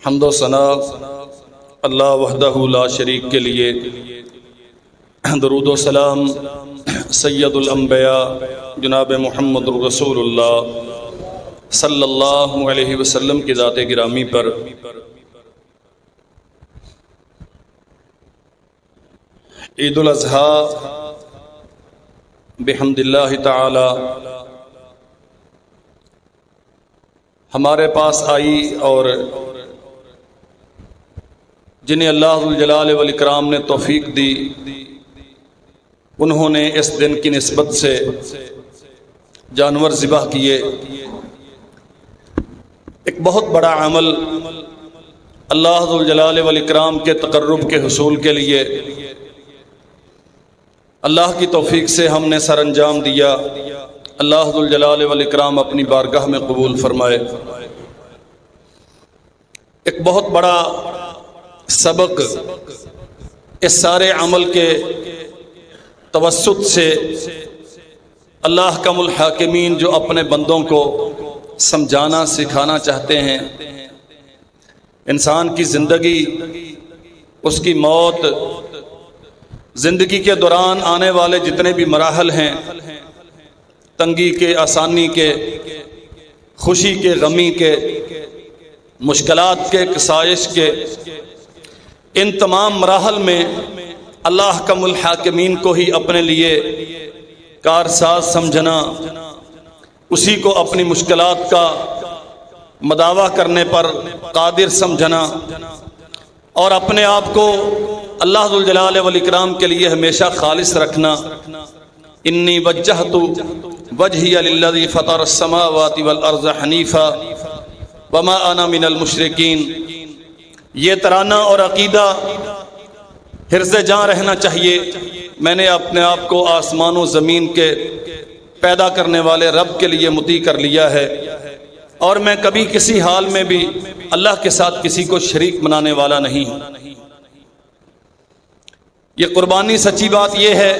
حمد و ثنا اللہ وحدہ لا شریک کے لیے، درود و سلام سید الانبیاء جناب محمد الرسول اللہ صلی اللہ علیہ وسلم کی ذات گرامی پر۔ عید الاضحیٰ بحمد اللہ تعالی ہمارے پاس آئی، اور جنہیں اللہ ذوالجلال والاکرام نے توفیق دی، انہوں نے اس دن کی نسبت سے جانور ذبح کیے۔ ایک بہت بڑا عمل اللہ ذوالجلال والاکرام کے تقرب کے حصول کے لیے اللہ کی توفیق سے ہم نے سر انجام دیا۔ اللہ ذوالجلال والاکرام اپنی بارگاہ میں قبول فرمائے۔ ایک بہت بڑا سبق اس سارے عمل کے توسط سے اللہ احکم الحاکمین جو اپنے بندوں کو سمجھانا سکھانا چاہتے ہیں، انسان کی زندگی، اس کی موت، زندگی کے دوران آنے والے جتنے بھی مراحل ہیں، تنگی کے، آسانی کے، خوشی کے، غمی کے، مشکلات کے، کسائش کے، ان تمام مراحل میں اللہ احکم الحاکمین کو ہی اپنے لیے کارساز سمجھنا، اسی کو اپنی مشکلات کا مداوع کرنے پر قادر سمجھنا، اور اپنے آپ کو اللہ ذوالجلال والاکرام کے لیے ہمیشہ خالص رکھنا۔ انی وجہت وجہی للذی فطر السماوات والارض حنیفا وما انا من المشرکین، یہ ترانہ اور عقیدہ حرز جاں رہنا چاہیے۔ میں نے اپنے آپ کو آسمان و زمین کے پیدا کرنے والے رب کے لیے مطیع کر لیا ہے، اور میں کبھی کسی حال میں بھی اللہ کے ساتھ کسی کو شریک بنانے والا نہیں ہوں۔ یہ قربانی سچی بات یہ ہے،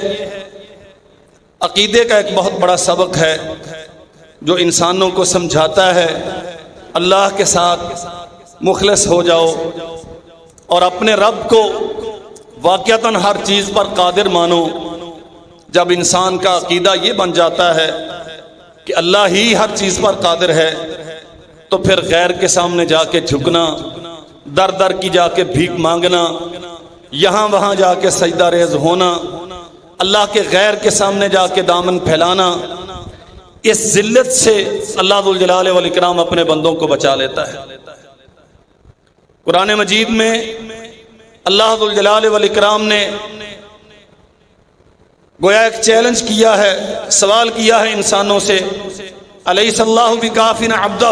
عقیدے کا ایک بہت بڑا سبق ہے جو انسانوں کو سمجھاتا ہے اللہ کے ساتھ مخلص ہو جاؤ، اور اپنے رب کو واقعتاً ہر چیز پر قادر مانو۔ جب انسان کا عقیدہ یہ بن جاتا ہے کہ اللہ ہی ہر چیز پر قادر ہے، تو پھر غیر کے سامنے جا کے جھکنا، در در کی جا کے بھیک مانگنا، یہاں وہاں جا کے سجدہ ریز ہونا، اللہ کے غیر کے سامنے جا کے دامن پھیلانا، اس ذلت سے اللہ ذوالجلال والاکرام اپنے بندوں کو بچا لیتا ہے۔ قرآن مجید میں اللہ ذوالجلال والاکرام نے گویا ایک چیلنج کیا ہے، سوال کیا ہے انسانوں سے، الیس اللہ بکاف عبدہ،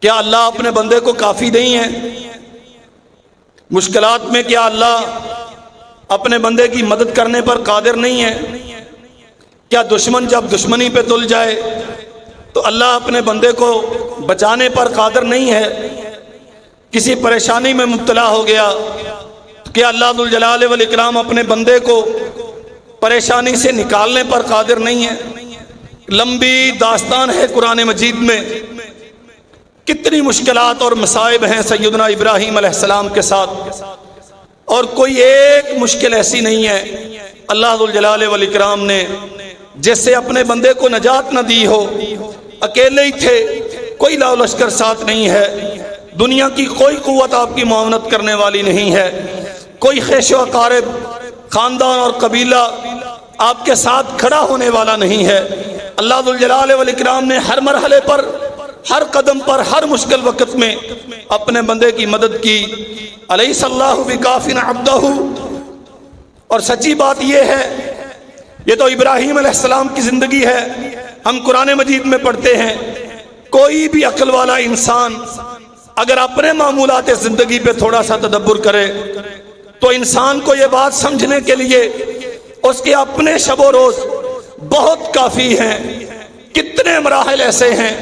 کیا اللہ اپنے بندے کو کافی نہیں ہے؟ مشکلات میں کیا اللہ اپنے بندے کی مدد کرنے پر قادر نہیں ہے؟ کیا دشمن جب دشمنی پہ تل جائے تو اللہ اپنے بندے کو بچانے پر قادر نہیں ہے؟ کسی پریشانی میں مبتلا ہو گیا تو کیا اللہ ذوالجلال والاکرام اپنے بندے کو پریشانی سے نکالنے پر قادر نہیں ہے؟ لمبی داستان ہے قرآن مجید میں، کتنی مشکلات اور مصائب ہیں سیدنا ابراہیم علیہ السلام کے ساتھ، اور کوئی ایک مشکل ایسی نہیں ہے اللہ ذوالجلال والاکرام نے جس سے اپنے بندے کو نجات نہ دی ہو۔ اکیلے ہی تھے، کوئی لاؤ لشکر ساتھ نہیں ہے، دنیا کی کوئی قوت آپ کی معاونت کرنے والی نہیں ہے، کوئی خیش و اقارب، خاندان اور قبیلہ آپ کے ساتھ کھڑا ہونے والا نہیں ہے۔ اللہ ذوالجلال والاکرام نے ہر مرحلے پر، ہر قدم پر، ہر مشکل وقت میں اپنے بندے کی مدد کی۔ الیس اللہ بکاف عبدہ، اور سچی بات یہ ہے، یہ تو ابراہیم علیہ السلام کی زندگی ہے۔ ہم قرآن مجید میں پڑھتے ہیں، کوئی بھی عقل والا انسان اگر اپنے معمولات زندگی پہ تھوڑا سا تدبر کرے تو انسان کو یہ بات سمجھنے کے لیے اس کے اپنے شب و روز بہت کافی ہیں۔ کتنے مراحل ایسے ہیں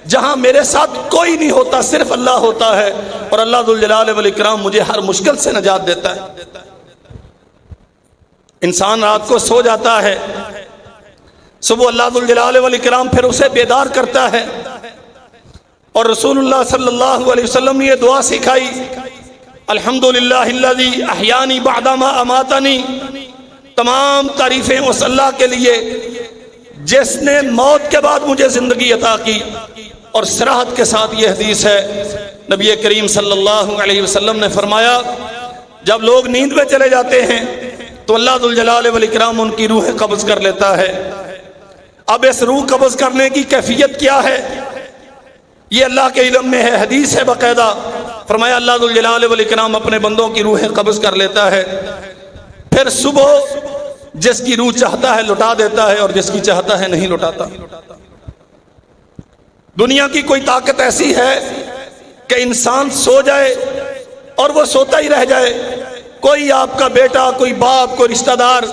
جہاں میرے ساتھ کوئی نہیں ہوتا، صرف اللہ ہوتا ہے، اور اللہ ذوالجلال والاکرام مجھے ہر مشکل سے نجات دیتا ہے۔ انسان رات کو سو جاتا ہے، صبح اللہ ذوالجلال والاکرام پھر اسے بیدار کرتا ہے، اور رسول اللہ صلی اللہ علیہ وسلم نے یہ دعا سکھائی، الحمدللہ الذی احیانی بعدما اماتنی، تمام تعریفیں اس اللہ کے لیے جس نے موت کے بعد مجھے زندگی عطا کی۔ اور صراحت کے ساتھ یہ حدیث ہے، نبی کریم صلی اللہ علیہ وسلم نے فرمایا جب لوگ نیند میں چلے جاتے ہیں تو اللہ ذوالجلال والاکرام ان کی روح قبض کر لیتا ہے۔ اب اس روح قبض کرنے کی کیفیت کیا ہے یہ اللہ کے علم میں ہے، حدیث ہے باقاعدہ، فرمایا اللہ ذوالجلال والاکرام اپنے بندوں کی روح قبض کر لیتا ہے، پھر صبح جس کی روح چاہتا ہے لٹا دیتا ہے اور جس کی چاہتا ہے نہیں لٹاتا۔ دنیا کی کوئی طاقت ایسی ہے کہ انسان سو جائے اور وہ سوتا ہی رہ جائے؟ کوئی آپ کا بیٹا، کوئی باپ، کوئی رشتہ دار،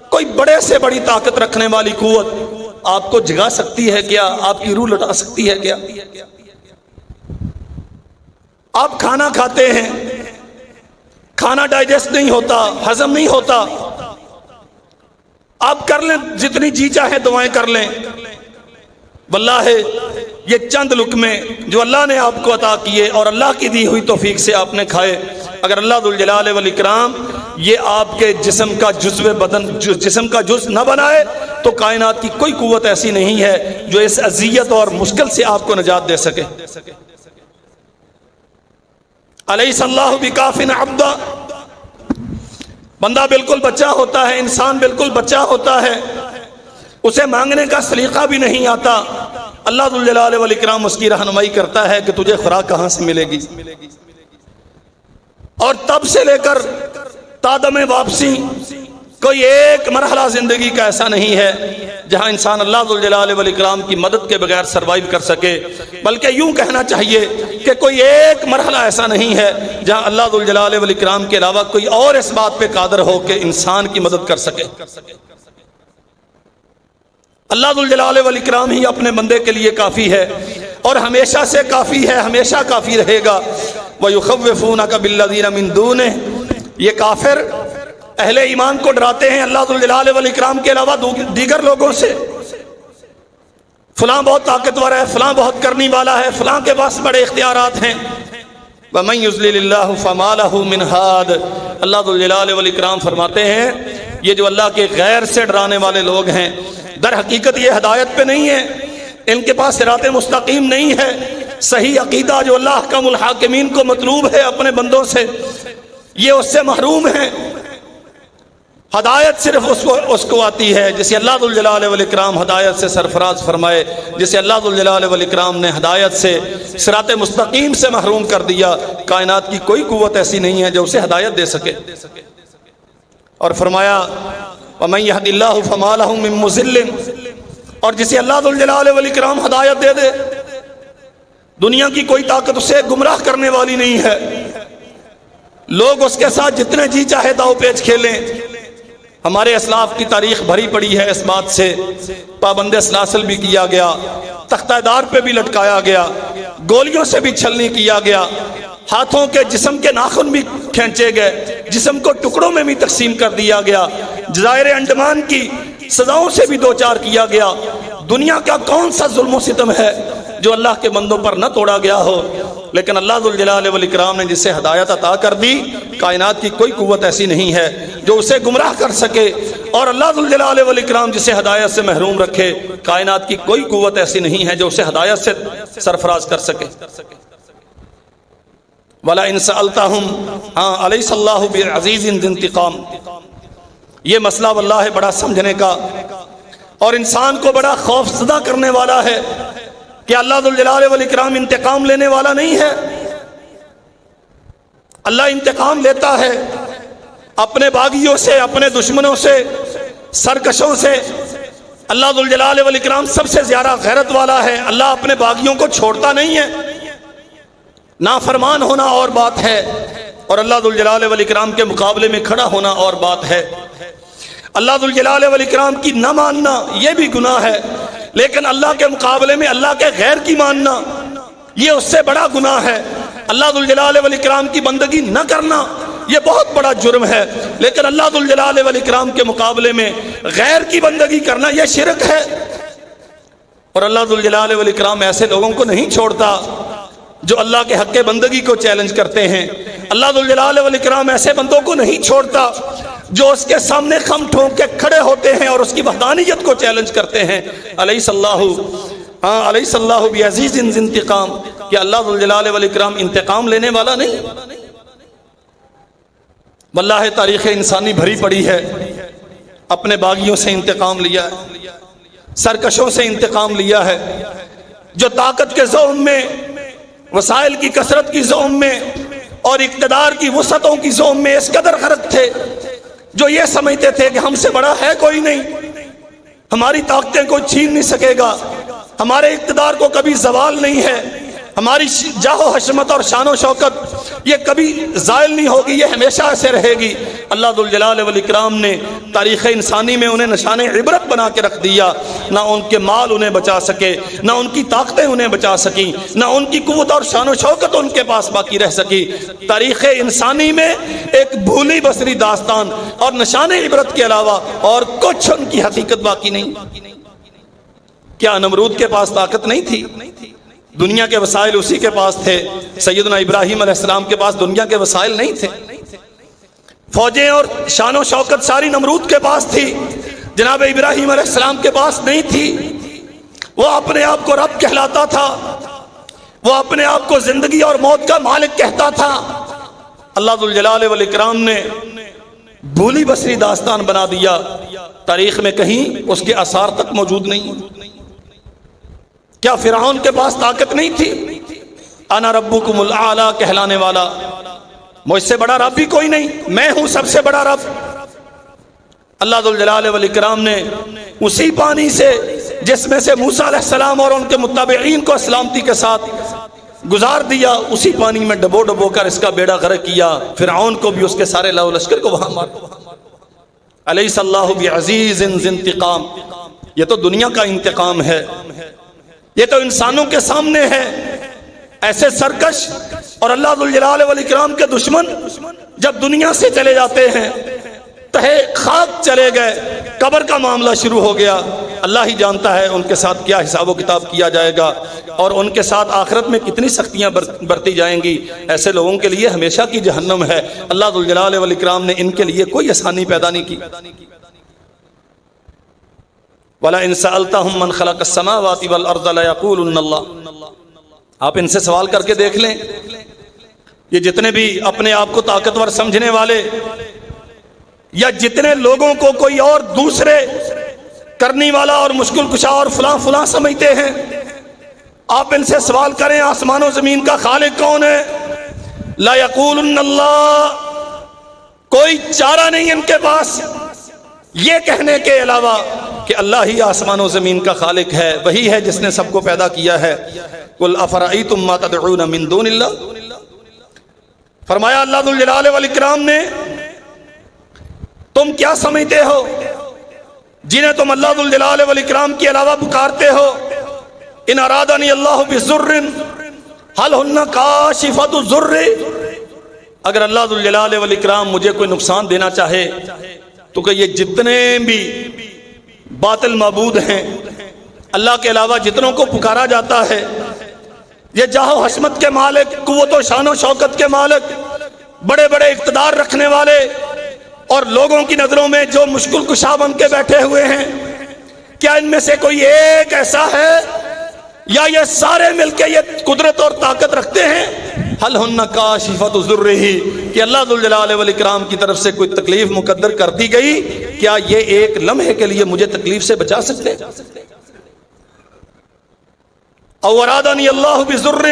کوئی بڑے سے بڑی طاقت رکھنے والی قوت آپ کو جگا سکتی ہے کیا؟ آپ کی روح لٹا سکتی ہے کیا؟ آپ کھانا کھاتے ہیں، کھانا ڈائجسٹ نہیں ہوتا، ہضم نہیں ہوتا، آپ کر لیں جتنی جی چاہے دعائیں کر لیں، واللہ یہ چند لقمے جو اللہ نے آپ کو عطا کیے اور اللہ کی دی ہوئی توفیق سے آپ نے کھائے، اگر اللہ ذوالجلال والاکرام یہ آپ کے جسم کا جزو بدن، جسم کا جز نہ بنائے تو کائنات کی کوئی قوت ایسی نہیں ہے جو اس اذیت اور مشکل سے آپ کو نجات دے سکے۔ الیس اللہ بکاف عبدا، بندہ بالکل بچہ ہوتا ہے، انسان بالکل بچہ ہوتا ہے، اسے مانگنے کا سلیقہ بھی نہیں آتا، اللہ ذوالجلال والاکرام اس کی رہنمائی کرتا ہے کہ تجھے خوراک کہاں سے ملے گی، اور تب سے لے کر تادم واپسی کوئی ایک مرحلہ زندگی کا ایسا نہیں ہے جہاں انسان اللہ ذوالجلال والاکرام کی مدد کے بغیر سروائیو کر سکے، بلکہ یوں کہنا چاہیے کہ کوئی ایک مرحلہ ایسا نہیں ہے جہاں اللہ ذوالجلال والاکرام کے علاوہ کوئی اور اس بات پہ قادر ہو کہ انسان کی مدد کر سکے۔ اللہ ذوالجلال والاکرام ہی اپنے بندے کے لیے کافی ہے اور ہمیشہ سے کافی ہے، ہمیشہ کافی رہے گا۔ وَيُخَوِّفُونَكَ بِالَّذِينَ مِن دُونِهِ، یہ کافر اہل ایمان کو ڈراتے ہیں اللہ ذوالجلال والاکرام کے علاوہ دیگر لوگوں سے، فلاں بہت طاقتور ہے، فلاں بہت کرنی والا ہے، فلاں کے پاس بڑے اختیارات ہیں۔ وَمَن يُضْلِلِ اللَّهُ فَمَا لَهُ مِنْ هَادٍ، اللہ ذوالجلال والاکرام فرماتے ہیں یہ جو اللہ کے غیر سے ڈرانے والے لوگ ہیں در حقیقت یہ ہدایت پہ نہیں ہے، ان کے پاس صراط مستقیم نہیں ہے، صحیح عقیدہ جو اللہ احکم الحاکمین کو مطلوب ہے اپنے بندوں سے یہ اس سے محروم ہیں۔ ہدایت صرف اس کو آتی ہے جسے اللہ ذوالجلال والاکرام ہدایت سے سرفراز فرمائے، جسے اللہ ذوالجلال والاکرام نے ہدایت سے صراط مستقیم سے محروم کر دیا، کائنات کی کوئی قوت ایسی نہیں ہے جو اسے ہدایت دے سکے۔ اور فرمایا وَمَن يَهْدِ اللَّهُ فَمَا لَهُ مِن مُضِلٍّ، اور جسے اللہ ذوالجلال والاکرام ہدایت دے دے دنیا کی کوئی طاقت اسے گمراہ کرنے والی نہیں ہے۔ لوگ اس کے ساتھ جتنے جی چاہے داؤ پیچ کھیلیں، ہمارے اسلاف کی تاریخ بھری پڑی ہے اس بات سے، پابند سلاسل بھی کیا گیا، تختہ دار پہ بھی لٹکایا گیا، گولیوں سے بھی چھلنی کیا گیا، ہاتھوں کے جسم کے ناخن بھی کھینچے گئے، جسم کو ٹکڑوں میں بھی تقسیم کر دیا گیا، جزائر انڈمان کی سزاؤں سے بھی دوچار کیا گیا۔ دنیا کا کون سا ظلم و ستم ہے جو اللہ کے بندوں پر نہ توڑا گیا ہو، لیکن اللہ ذوالجلال والاکرام نے جسے ہدایت عطا کر دی، کائنات کی کوئی قوت ایسی نہیں ہے جو اسے گمراہ کر سکے، اور اللہ ذوالجلال والاکرام جسے ہدایت سے محروم رکھے، کائنات کی کوئی قوت ایسی نہیں ہے جو اسے ہدایت سے سرفراز کر سکے۔ وَلَئِن سَأَلْتَهُمْ ہاں علیہ اللہ بعزیز ذی انتقام، یہ مسئلہ واللہ ہے بڑا سمجھنے کا اور انسان کو بڑا خوف زدہ کرنے والا ہے کہ اللہ ذوالجلال والاکرام انتقام لینے والا نہیں ہے۔ اللہ انتقام لیتا ہے اپنے باغیوں سے، اپنے دشمنوں سے، سرکشوں سے۔ اللہ ذوالجلال والاکرام سب سے زیادہ غیرت والا ہے، اللہ اپنے باغیوں کو چھوڑتا نہیں ہے۔ نافرمان ہونا اور بات ہے اور اللہ ذوالجلال والاکرام کے مقابلے میں کھڑا ہونا اور بات ہے۔ اللہ ذوالجلال والاکرام کی نہ ماننا یہ بھی گناہ ہے، لیکن اللہ کے مقابلے میں اللہ کے غیر کی ماننا یہ اس سے بڑا گناہ ہے۔ اللہ ذوالجلال والاکرام کی بندگی نہ کرنا یہ بہت بڑا جرم ہے، لیکن اللہ ذوالجلال والاکرام کے مقابلے میں غیر کی بندگی کرنا یہ شرک ہے۔ اور اللہ ذوالجلال والاکرام ایسے لوگوں کو نہیں چھوڑتا جو اللہ کے حق بندگی کو چیلنج کرتے ہیں۔ اللہ ذوالجلال والاکرام ایسے بندوں کو نہیں چھوڑتا جو اس کے سامنے خم ٹھونک کے کھڑے ہوتے ہیں اور اس کی وحدانیت کو چیلنج کرتے ہیں۔ علیہ اللہ بعزیز ذی انتقام، کہ اللہ ذوالجلال والاکرام انتقام لینے والا نہیں۔ واللہ تاریخ انسانی بھری پڑی ہے، اپنے باغیوں سے انتقام لیا ہے، سرکشوں سے انتقام لیا ہے، جو طاقت کے زوم میں، وسائل کی کثرت کی زوم میں اور اقتدار کی وسعتوں کی زوم میں اس قدر غرق تھے، جو یہ سمجھتے تھے کہ ہم سے بڑا ہے کوئی نہیں، ہماری طاقتیں کوئی چھین نہیں سکے گا، ہمارے اقتدار کو کبھی زوال نہیں ہے، ہماری جاہ و حشمت اور شان و شوکت یہ کبھی زائل نہیں ہوگی، یہ ہمیشہ ایسے رہے گی۔ اللہ ذوالجلال والاکرام نے تاریخ انسانی میں انہیں نشان عبرت بنا کے رکھ دیا، نہ ان کے مال انہیں بچا سکے، نہ ان کی طاقتیں انہیں بچا سکیں، نہ ان کی قوت اور شان و شوکت ان کے پاس باقی رہ سکی۔ تاریخ انسانی میں ایک بھولی بسری داستان اور نشان عبرت کے علاوہ اور کچھ ان کی حقیقت باقی نہیں۔ کیا نمرود کے پاس طاقت نہیں تھی؟ دنیا کے وسائل اسی کے پاس تھے۔ سیدنا ابراہیم علیہ السلام کے پاس دنیا کے وسائل نہیں تھے، فوجیں اور شان و شوکت ساری نمرود کے پاس تھی، جناب ابراہیم علیہ السلام کے پاس نہیں تھی۔ وہ اپنے آپ کو رب کہلاتا تھا، وہ اپنے آپ کو زندگی اور موت کا مالک کہتا تھا۔ اللہ ذوالجلال والاکرام نے بھولی بسری داستان بنا دیا، تاریخ میں کہیں اس کے آثار تک موجود نہیں۔ کیا فرعون کے پاس طاقت نہیں تھی؟ انا ربکم الاعلی کہلانے والا، مجھ سے بڑا رب بھی کوئی نہیں، میں ہوں سب سے بڑا رب۔ اللہ ذوالجلال والاکرام نے اسی پانی سے جس میں سے موسیٰ علیہ السلام اور ان کے متبعین کو سلامتی کے ساتھ گزار دیا، اسی پانی میں ڈبو ڈبو کر اس کا بیڑا غرق کیا، فرعون کو بھی اس کے سارے لو لشکر کو وہاں مار۔ علیہ اللہ بعزیز ذی انتقام، یہ تو دنیا کا انتقام ہے، یہ تو انسانوں کے سامنے ہے۔ ایسے سرکش اور اللہ ذوالجلال والاکرام کے دشمن جب دنیا سے چلے جاتے ہیں، تہے خاک چلے گئے، قبر کا معاملہ شروع ہو گیا، اللہ ہی جانتا ہے ان کے ساتھ کیا حساب و کتاب کیا جائے گا اور ان کے ساتھ آخرت میں کتنی سختیاں برتی جائیں گی۔ ایسے لوگوں کے لیے ہمیشہ کی جہنم ہے۔ اللہ ذوالجلال والاکرام نے ان کے لیے کوئی آسانی پیدا نہیں کی۔ وَلَئِن سَأَلْتَهُم مَّن خَلَقَ السَّمَاوَاتِ وَالْأَرْضَ لَيَقُولُنَّ اللَّهُ۔ آپ ان سے سوال کر کے دیکھ لیں، یہ جتنے بھی اپنے آپ کو طاقتور سمجھنے والے یا جتنے لوگوں کو کوئی اور دوسرے کرنے والا اور مشکل کشا اور فلاں فلاں سمجھتے ہیں، آپ ان سے سوال کریں آسمان و زمین کا خالق کون ہے؟ لَيَقُولُنَّ اللَّهُ۔ کوئی چارہ نہیں ان کے پاس یہ کہنے کے علاوہ کہ اللہ ہی آسمان و زمین کا خالق ہے، وہی ہے جس نے سب کو پیدا کیا ہے۔ قُلْ أَفَرَأَيْتُم مَّا تَدْعُونَ مِن دُونِ اللَّهِ۔ فرمایا اللہ ذوالجلال والاکرام نے، تم کیا سمجھتے ہو جنہیں تم اللہ ذوالجلال والاکرام کے علاوہ پکارتے ہو؟ ان ارادنی اللہ بضر هل هن کاشفۃ الضر۔ اگر اللہ ذوالجلال والاکرام مجھے کوئی نقصان دینا چاہے تو کہ یہ جتنے بھی باطل معبود ہیں، اللہ کے علاوہ جتنوں کو پکارا جاتا ہے، یہ جاہ و حشمت کے مالک، قوت و شان و شوکت کے مالک، بڑے بڑے اقتدار رکھنے والے اور لوگوں کی نظروں میں جو مشکل کشا بن کے بیٹھے ہوئے ہیں، کیا ان میں سے کوئی ایک ایسا ہے یا یہ سارے مل کے یہ قدرت اور طاقت رکھتے ہیں؟ حل ہن کاشفۃ ضرہ، کہ اللہ ذوالجلال والاکرام کی طرف سے کوئی تکلیف مقدر کر دی گئی، کیا یہ ایک لمحے کے لیے مجھے تکلیف سے بچا سکتے؟ او ارادنی اللہ بضر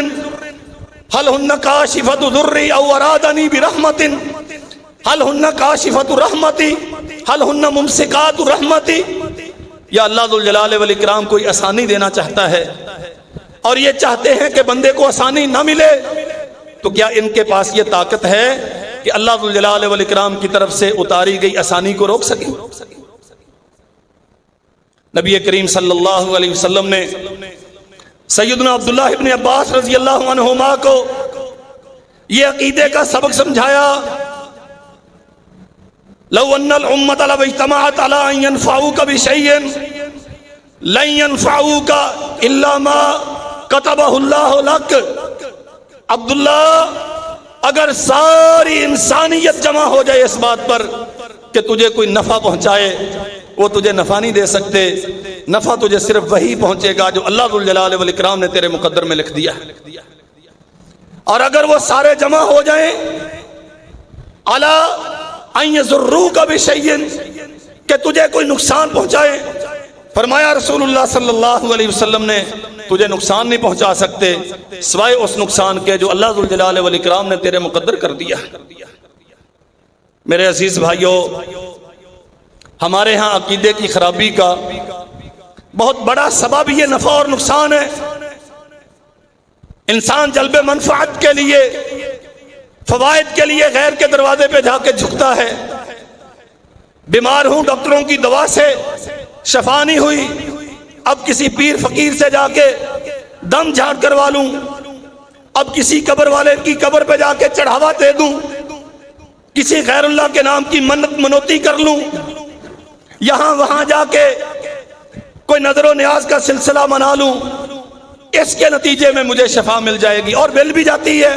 حل ہن کاشفۃ ضرہ او ارادنی برحمت حل ہن کاشفۃ رحمتی حل ہن ممسکات رحمتی۔ یا اللہ ذوالجلال والاکرام کوئی آسانی دینا چاہتا ہے اور یہ چاہتے ہیں کہ بندے کو آسانی نہ ملے، تو کیا ان کے پاس یہ طاقت ہے کہ اللہ ذوالجلال والاکرام کی طرف سے اتاری گئی آسانی کو روک سکیں؟ نبی کریم صلی اللہ علیہ وسلم نے سیدنا عبداللہ ابن عباس رضی اللہ عنہما کو یہ عقیدے کا سبق سمجھایا، لو ان الامۃ لو اجتمعت علی ان ينفعوک بشیء لن ينفعوك الا ما كتبه الله لك. عبداللہ اگر ساری انسانیت جمع ہو جائے اس بات پر کہ تجھے کوئی نفع پہنچائے، وہ تجھے نفع نہیں دے سکتے. نفع تجھے صرف وہی پہنچے گا جو اللہ ذوالجلال والاکرام نے تیرے مقدر میں لکھ دیا ہے. اور اگر وہ سارے جمع ہو جائیں علی ان یضروک بشیء، کہ تجھے کوئی نقصان پہنچائے، فرمایا رسول اللہ صلی اللہ علیہ وسلم نے تجھے نقصان نہیں پہنچا سکتے سوائے اس نقصان کے جو اللہ ذوالجلال والاکرام نے تیرے مقدر کر دیا. میرے عزیز بھائیوں، ہمارے ہاں عقیدے کی خرابی کا بہت بڑا سبب یہ نفع اور نقصان ہے. انسان جلب منفعت کے لیے، فوائد کے لیے غیر کے دروازے پہ جا کے جھکتا ہے. بیمار ہوں، ڈاکٹروں کی دوا سے شفا نہیں ہوئی، اب کسی پیر فقیر سے جا کے دم جھاڑ کروا لوں، اب کسی قبر والے کی قبر پہ جا کے چڑھاوا دے دوں، کسی غیر اللہ کے نام کی منت منوتی کر لوں، یہاں وہاں جا کے کوئی نظر و نیاز کا سلسلہ منا لوں، اس کے نتیجے میں مجھے شفا مل جائے گی. اور مل بھی جاتی ہے،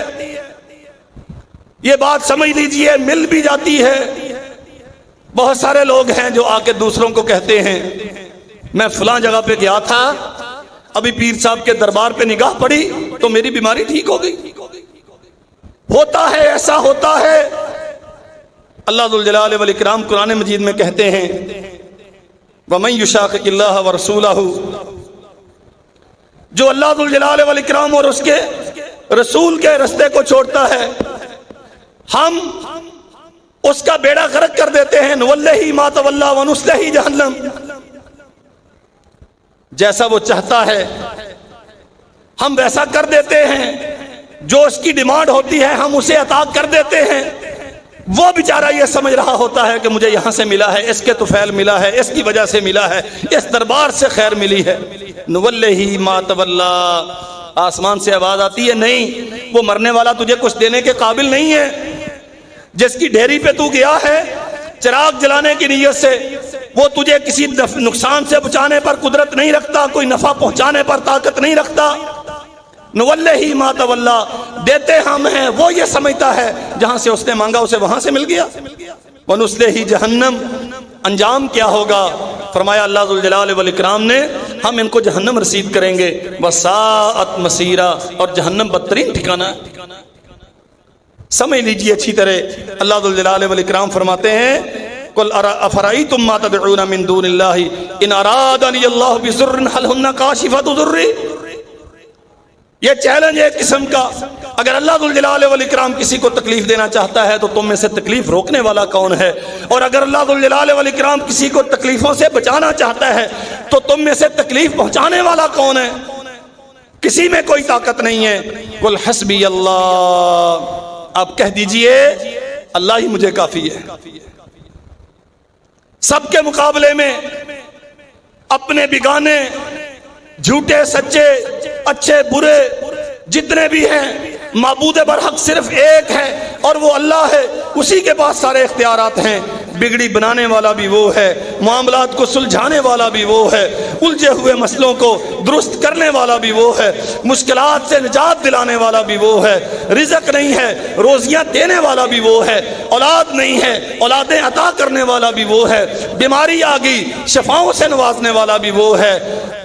یہ بات سمجھ لیجئے، مل بھی جاتی ہے. بہت سارے لوگ ہیں جو آ کے دوسروں کو کہتے ہیں میں فلاں جگہ پہ گیا تھا، ابھی پیر صاحب کے دربار پہ نگاہ پڑی تو میری بیماری ٹھیک ہو گئی. ہوتا ہے، ایسا ہوتا ہے. اللہ ذوالجلال والاکرام قرآن مجید میں کہتے ہیں وَمَن يُشَاقِقِ اللَّهَ وَرَسُولَهُ، جو اللہ ذوالجلال والاکرام اور اس کے رسول کے رستے کو چھوڑتا ہے ہم اس کا بیڑا غرق کر دیتے ہیں. نُوَلِّهِ مَا تَوَلَّىٰ وَنُصْلِهِ جَهَنَّمَ، جیسا وہ چاہتا ہے ہم ویسا کر دیتے ہیں، جو اس کی ڈیمانڈ ہوتی ہے ہم اسے عطا کر دیتے ہیں. وہ بیچارہ یہ سمجھ رہا ہوتا ہے کہ مجھے یہاں سے ملا ہے، اس کے طفیل ملا ہے، اس کی وجہ سے ملا ہے، اس دربار سے خیر ملی ہے. نُوَلِّهِ مَا تَوَلَّىٰ، آسمان سے آواز آتی ہے نہیں، وہ مرنے والا تجھے کچھ دینے کے قابل نہیں ہے. جس کی ڈھیری پہ تو گیا ہے چراغ جلانے کی نیت سے، وہ تجھے کسی نقصان سے بچانے پر قدرت نہیں رکھتا، کوئی نفع پہنچانے پر طاقت نہیں رکھتا. نُوَلِّهِ مَا تَوَلَّىٰ، دیتے ہم ہیں، وہ یہ سمجھتا ہے جہاں سے اس نے مانگا اسے وہاں سے مل گیا. وَنُصْلِهِ جَهَنَّمَ، انجام کیا ہوگا؟ فرمایا اللہ ذوالجلال والاکرام نے ہم ان کو جہنم رسید کریں گے. وَسَاءَتْ مَصِيرًا، اور جہنم بدترین ٹھکانہ. سمجھ لیجئے اچھی طرح، اللہ ذوالجلال والاکرام فرماتے ہیں قُلْ أَفَرَأَيْتُم مَّا تَدْعُونَ مِن دُونِ اللَّهِ إِنْ أَرَادَنِيَ اللَّهُ بِضُرٍّ هَلْ هُنَّ كَاشِفَاتُ ضُرِّهِ. یہ چیلنج ہے ایک قسم کا، اگر اللہ ذوالجلال والاکرام کسی کو تکلیف دینا چاہتا ہے تو تم میں سے تکلیف روکنے والا کون ہے؟ اور اگر اللہ ذوالجلال والاکرام کسی کو تکلیفوں سے بچانا چاہتا ہے تو تم میں سے تکلیف پہنچانے والا کون ہے؟ کسی میں کوئی طاقت نہیں ہے. قُلْ حَسْبِيَ اللَّهُ، آپ کہہ دیجئے اللہ ہی مجھے کافی ہے. سب کے مقابلے میں اپنے بگانے، جھوٹے سچے، اچھے برے جتنے بھی ہیں، معبود برحق صرف ایک ہے اور وہ اللہ ہے. اسی کے پاس سارے اختیارات ہیں. بگڑی بنانے والا بھی وہ ہے، معاملات کو سلجھانے والا بھی وہ ہے، الجھے ہوئے مسئلوں کو درست کرنے والا بھی وہ ہے، مشکلات سے نجات دلانے والا بھی وہ ہے. رزق نہیں ہے، روزیاں دینے والا بھی وہ ہے. اولاد نہیں ہے، اولادیں عطا کرنے والا بھی وہ ہے. بیماری آ گئی، شفاؤں سے نوازنے والا بھی وہ ہے.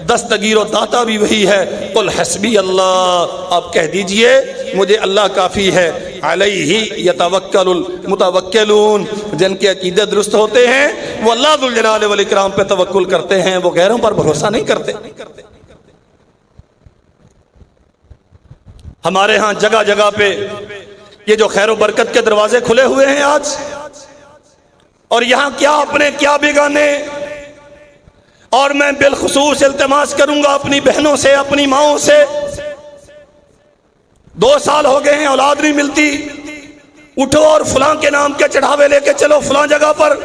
دستگیر و داتا بھی وہی ہے. قل حسبی اللہ، آپ کہہ دیجئے مجھے اللہ کافی ہے. علیہ یتوکل المتوکلون، جن کے عقیدے درست ہوتے ہیں وہ اللہ ذوالجلال والاکرام پہ توکل کرتے ہیں، وہ غیروں پر بھروسہ نہیں کرتے. ہمارے ہاں جگہ جگہ پہ یہ جو خیر و برکت کے دروازے کھلے ہوئے ہیں آج، اور یہاں کیا اپنے کیا بیگانے. اور میں بالخصوص التماس کروں گا اپنی بہنوں سے، اپنی ماؤں سے، 2 سال ہو گئے ہیں اولاد نہیں ملتی، اٹھو اور فلاں کے نام کے چڑھاوے لے کے چلو فلاں جگہ پر.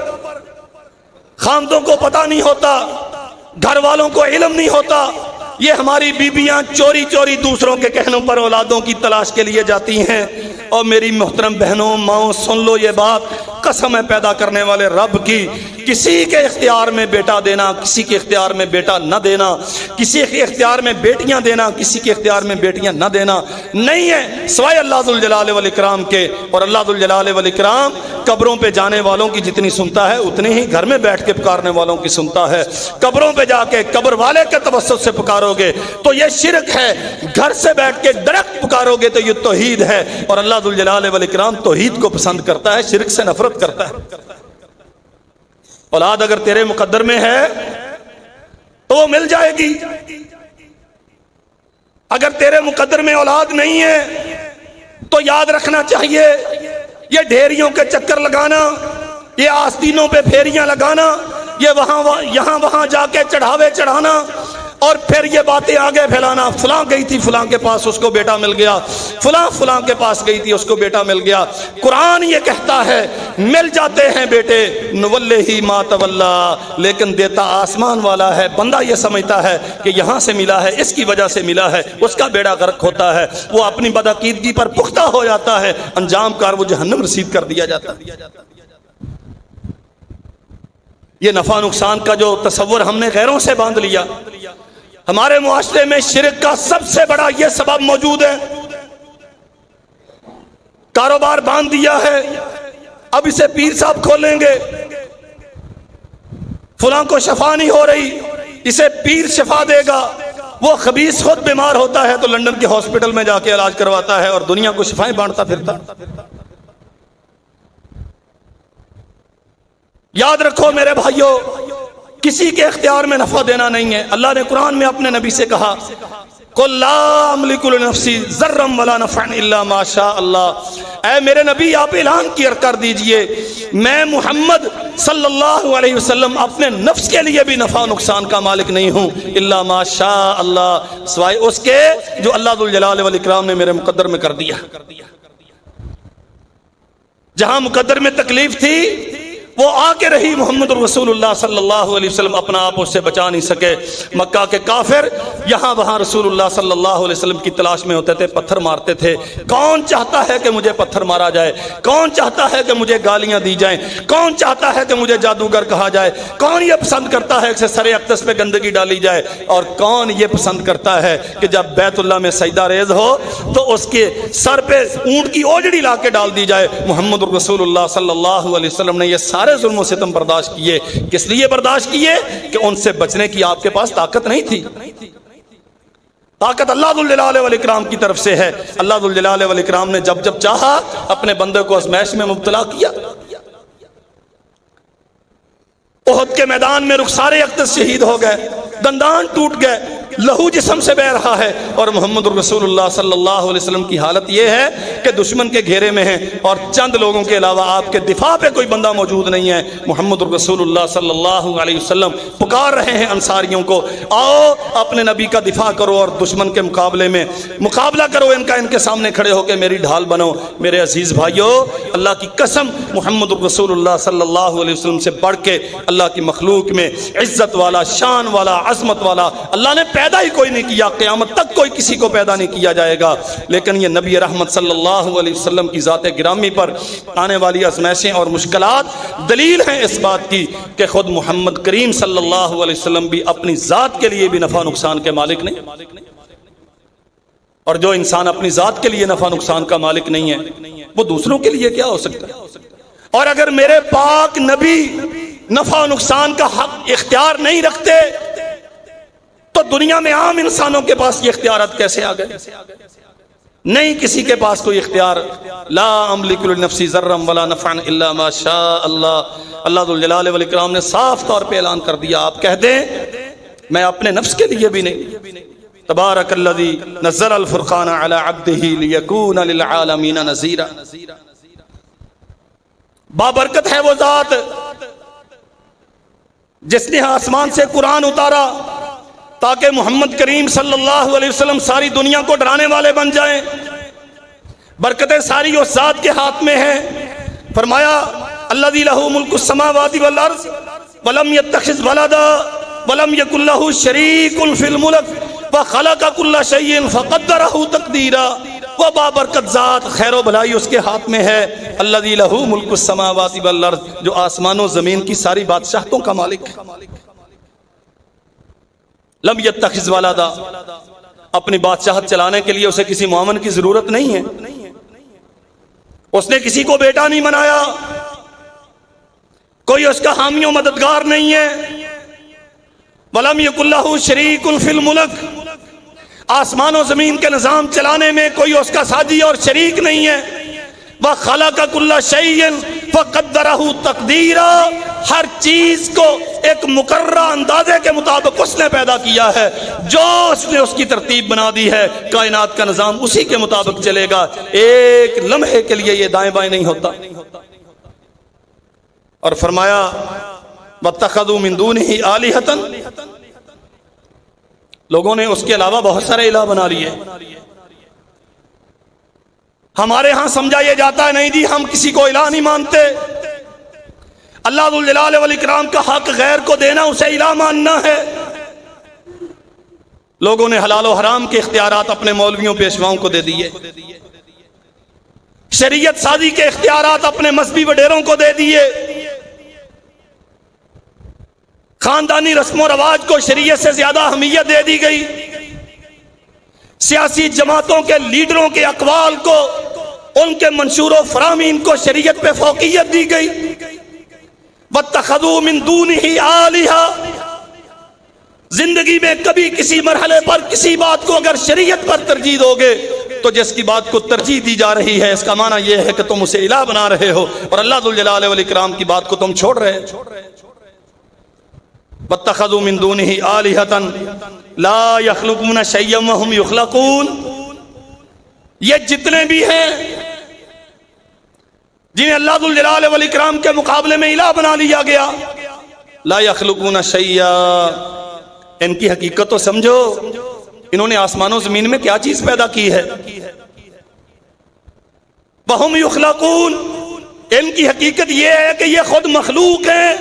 خامدوں کو پتہ نہیں ہوتا، گھر والوں کو علم نہیں ہوتا. یہ ہماری بیویاں چوری چوری دوسروں کے کہنوں پر اولادوں کی تلاش کے لیے جاتی ہیں. اور میری محترم بہنوں، ماؤں، سن لو یہ بات، قسم ہے پیدا کرنے والے رب کی، کسی کے اختیار میں بیٹا دینا، کسی کے اختیار میں بیٹا نہ دینا، کسی کے اختیار میں بیٹیاں دینا، کسی کے اختیار میں بیٹیاں نہ دینا نہیں ہے سوائے اللہ ذوالجلال والاکرام کے۔ اور اللہ ذوالجلال والاکرام قبروں پہ جانے والوں کی جتنی سنتا ہے اتنی ہی گھر میں بیٹھ کے پکارنے والوں کی سنتا ہے۔ قبروں پہ جا کے قبر والے کے توسط سے پکارو گے تو یہ شرک ہے، گھر سے بیٹھ کے ڈائریکٹ پکارو گے تو یہ توحید ہے، اور اللہ ذوالجلال والاکرام توحید کو پسند کرتا ہے، شرک سے نفرت کرتا ہے۔ اولاد اگر تیرے مقدر میں ہے تو وہ مل جائے گی، اگر تیرے مقدر میں اولاد نہیں ہے تو یاد رکھنا چاہیے یہ ڈھیریوں کے چکر لگانا، یہ آستینوں پہ پھیریاں لگانا، یہ یہاں وہاں جا کے چڑھاوے چڑھانا اور پھر یہ باتیں آگے پھیلانا، فلاں گئی تھی فلاں کے پاس اس کو بیٹا مل گیا، فلاں کے پاس گئی تھی اس کو بیٹا مل گیا۔ قرآن یہ کہتا ہے مل جاتے ہیں بیٹے، نولہ ما تولا، لیکن دیتا آسمان والا ہے۔ بندہ یہ سمجھتا ہے کہ یہاں سے ملا ہے، اس کی وجہ سے ملا ہے، اس کا بیڑا غرق ہوتا ہے، وہ اپنی بدعقیدگی پر پختہ ہو جاتا ہے، انجام کار وہ جہنم رسید کر دیا جاتا ہے۔ یہ نفع نقصان کا جو تصور ہم نے غیروں سے باندھ لیا، ہمارے معاشرے میں شرک کا سب سے بڑا یہ سبب موجود ہے۔ کاروبار باندھ دیا ہے، اب اسے پیر صاحب کھولیں گے، فلاں کو شفا نہیں ہو رہی، اسے پیر شفا دے گا۔ وہ خبیث خود بیمار ہوتا ہے تو لندن کے ہاسپٹل میں جا کے علاج کرواتا ہے اور دنیا کو شفائیں بانٹتا پھرتا۔ یاد رکھو میرے بھائیو، کسی کے اختیار میں نفع دینا نہیں ہے۔ اللہ نے قرآن میں اپنے نبی سے کہا قُلْ لَا أَمْلِكُ لِنَفْسِي ضَرًّا وَلَا نَفْعًا إِلَّا مَا شَاءَ اللَّهُ۔ اے میرے نبی آپ اعلان کر دیجئے میں محمد صلی اللہ علیہ وسلم اپنے نفس کے لیے بھی نفع نقصان کا مالک نہیں ہوں، الا ما شاء اللہ، سوائے اس کے جو اللہ ذوالجلال والاکرام نے میرے مقدر میں کر دیا۔ جہاں مقدر میں تکلیف تھی وہ آ کے رہی، محمد رسول اللہ صلی اللہ علیہ وسلم اپنا آپ اس سے بچا نہیں سکے۔ مکہ کے کافر یہاں وہاں رسول اللہ صلی اللہ علیہ وسلم کی تلاش میں ہوتے تھے، پتھر مارتے تھے۔ کون چاہتا ہے کہ مجھے پتھر مارا جائے؟ کون چاہتا ہے کہ مجھے گالیاں دی جائیں؟ کون چاہتا ہے کہ مجھے جادوگر کہا جائے؟ کون یہ پسند کرتا ہے کہ سر اقدس پہ گندگی ڈالی جائے؟ اور کون یہ پسند کرتا ہے کہ جب بیت اللہ میں سجدہ ریز ہو تو اس کے سر پہ اونٹ کی اوجڑی لا کے ڈال دی جائے؟ محمد رسول اللہ صلی اللہ علیہ وسلم نے یہ سارے ظلم و ستم برداشت کیے۔ کس لیے برداشت کیے؟ کہ ان سے بچنے کی آپ کے پاس طاقت نہیں تھی۔ طاقت اللہ ذوالجلال والاکرام کی طرف سے ہے۔ اللہ ذوالجلال والاکرام نے جب جب چاہا اپنے بندے کو آزمائش میں مبتلا کیا۔ احد کے میدان میں رخسار اقدس شہید ہو گئے، دندان ٹوٹ گئے، لہو جسم سے بہہ رہا ہے، اور محمد رسول اللہ صلی اللہ علیہ وسلم کی حالت یہ ہے کہ دشمن کے گھیرے میں ہیں اور چند لوگوں کے علاوہ آپ کے دفاع پہ کوئی بندہ موجود نہیں ہے۔ محمد رسول اللہ صلی اللہ علیہ وسلم پکار رہے ہیں انصاریوں کو، آؤ اپنے نبی کا دفاع کرو اور دشمن کے مقابلے میں مقابلہ کرو، ان کے سامنے کھڑے ہو کے میری ڈھال بنو۔ میرے عزیز بھائیو، اللہ کی قسم محمد رسول اللہ صلی اللہ علیہ وسلم سے بڑھ کے اللہ کی مخلوق میں عزت والا، شان والا، عظمت والا اللہ نے پیدا ہی کوئی نہیں کیا، قیامت تک کوئی کسی کو پیدا نہیں کیا جائے گا۔ لیکن یہ نبی رحمت صلی اللہ علیہ وسلم کی ذات گرامی پر آنے والی آزمائشیں اور مشکلات دلیل ہیں اس بات کی کہ خود محمد کریم صلی اللہ علیہ وسلم بھی اپنی ذات کے لیے بھی نفع نقصان کے مالک نہیں، اور جو انسان اپنی ذات کے لیے نفع نقصان کا مالک نہیں ہے وہ دوسروں کے لیے کیا ہو سکتا ہے؟ اور اگر میرے پاک نبی نفع و نقصان کا حق اختیار نہیں رکھتے تو دنیا میں عام انسانوں کے پاس یہ اختیارات کیسے آ گئے؟ نہیں کسی کے پاس کوئی اختیار۔ لا املک لنفسی ضرا ولا نفعا الا ما شاء اللہ۔ اللہ ذوالجلال والاکرام نے صاف طور پہ اعلان کر دیا، آپ کہہ دیں میں اپنے نفس کے لیے بھی نہیں۔ تبارک الذی نزل الفرقان علی عبدہ لیکون للعالمین نذیرا۔ بابرکت ہے وہ ذات جس نے آسمان سے قرآن اتارا تاکہ محمد کریم صلی اللہ علیہ وسلم ساری دنیا کو ڈرانے والے بن جائیں۔ برکتیں ساری اس ذات کے ہاتھ میں ہیں۔ فرمایا الذی لہ ملک السماوات والارض ولم یتخذ ولدا ولم یکن لہ شریک فی الملک وخلق کل شیء فقدرہ تقدیرا۔ وہ بابرکت ذات، خیر و بھلائی اس کے ہاتھ میں ہے، الذی لہ ملک السماوات والارض، جو آسمان و زمین کی ساری بادشاہتوں کا مالک ہے۔ لم یتخذ ولدا، اپنی بادشاہت چلانے کے لیے اسے کسی معاون کی ضرورت نہیں ہے، اس نے کسی کو بیٹا نہیں بنایا، کوئی اس کا حامی و مددگار نہیں ہے۔ وَلَمْ يَكُنْ لَهُ شَرِيكٌ فِي الْمُلْكِ، آسمان و زمین کے نظام چلانے میں کوئی اس کا ساجی اور شریک نہیں ہے۔ وَخَلَقَ كُلَّ شَيْءٍ فَقَدَّرَهُ تَقْدِيرًا، ہر چیز کو ایک مقررہ اندازے کے مطابق اس نے پیدا کیا ہے، جو اس نے اس کی ترتیب بنا دی ہے، کائنات کا نظام اسی کے مطابق چلے گا، ایک لمحے کے لیے یہ دائیں بائیں نہیں ہوتا۔ اور فرمایا وَاتَّخَذُوا مِن دُونِهِ آلِهَةً، لوگوں نے اس کے علاوہ بہت سارے الہ بنا لیے۔ ہمارے ہاں سمجھا یہ جاتا ہے نہیں جی ہم کسی کو الہ نہیں مانتے، اللہ ذو الجلال والاکرام کا حق غیر کو دینا اسے الہ ماننا ہے۔ لوگوں نے حلال و حرام کے اختیارات اپنے مولویوں پیشواؤں کو دے دیے، شریعت سازی کے اختیارات اپنے مذہبی وڈیروں کو دے دیے، خاندانی رسم و رواج کو شریعت سے زیادہ اہمیت دے دی گئی، سیاسی جماعتوں کے لیڈروں کے اقوال کو، ان کے منشور و فرامین کو شریعت پہ فوقیت دی گئی۔ وَاتَّخَذُوا مِن دُونِهِ آلِهَةً، زندگی میں کبھی کسی مرحلے پر کسی بات کو اگر شریعت پر ترجیح دو گے تو جس کی بات کو ترجیح دی جا رہی ہے اس کا معنی یہ ہے کہ تم اسے الہ بنا رہے ہو اور اللہ ذو الجلال والاکرام کی بات کو تم چھوڑ رہے ہو۔ وَاتَّخَذُوا مِن دُونِهِ آلِهَةً لَا يَخْلُقُونَ شَيْئًا وَهُمْ يُخْلَقُونَ، یہ جتنے بھی ہیں جنہیں اللہ ذو الجلال والاکرام کے مقابلے میں الہ بنا لیا گیا، لا يخلقون شیئا، ان کی حقیقت تو سمجھو، انہوں نے آسمان و زمین میں کیا چیز پیدا کی ہے۔ وَهُمْ يُخْلَقُونَ، ان کی حقیقت یہ ہے کہ یہ خود مخلوق ہیں،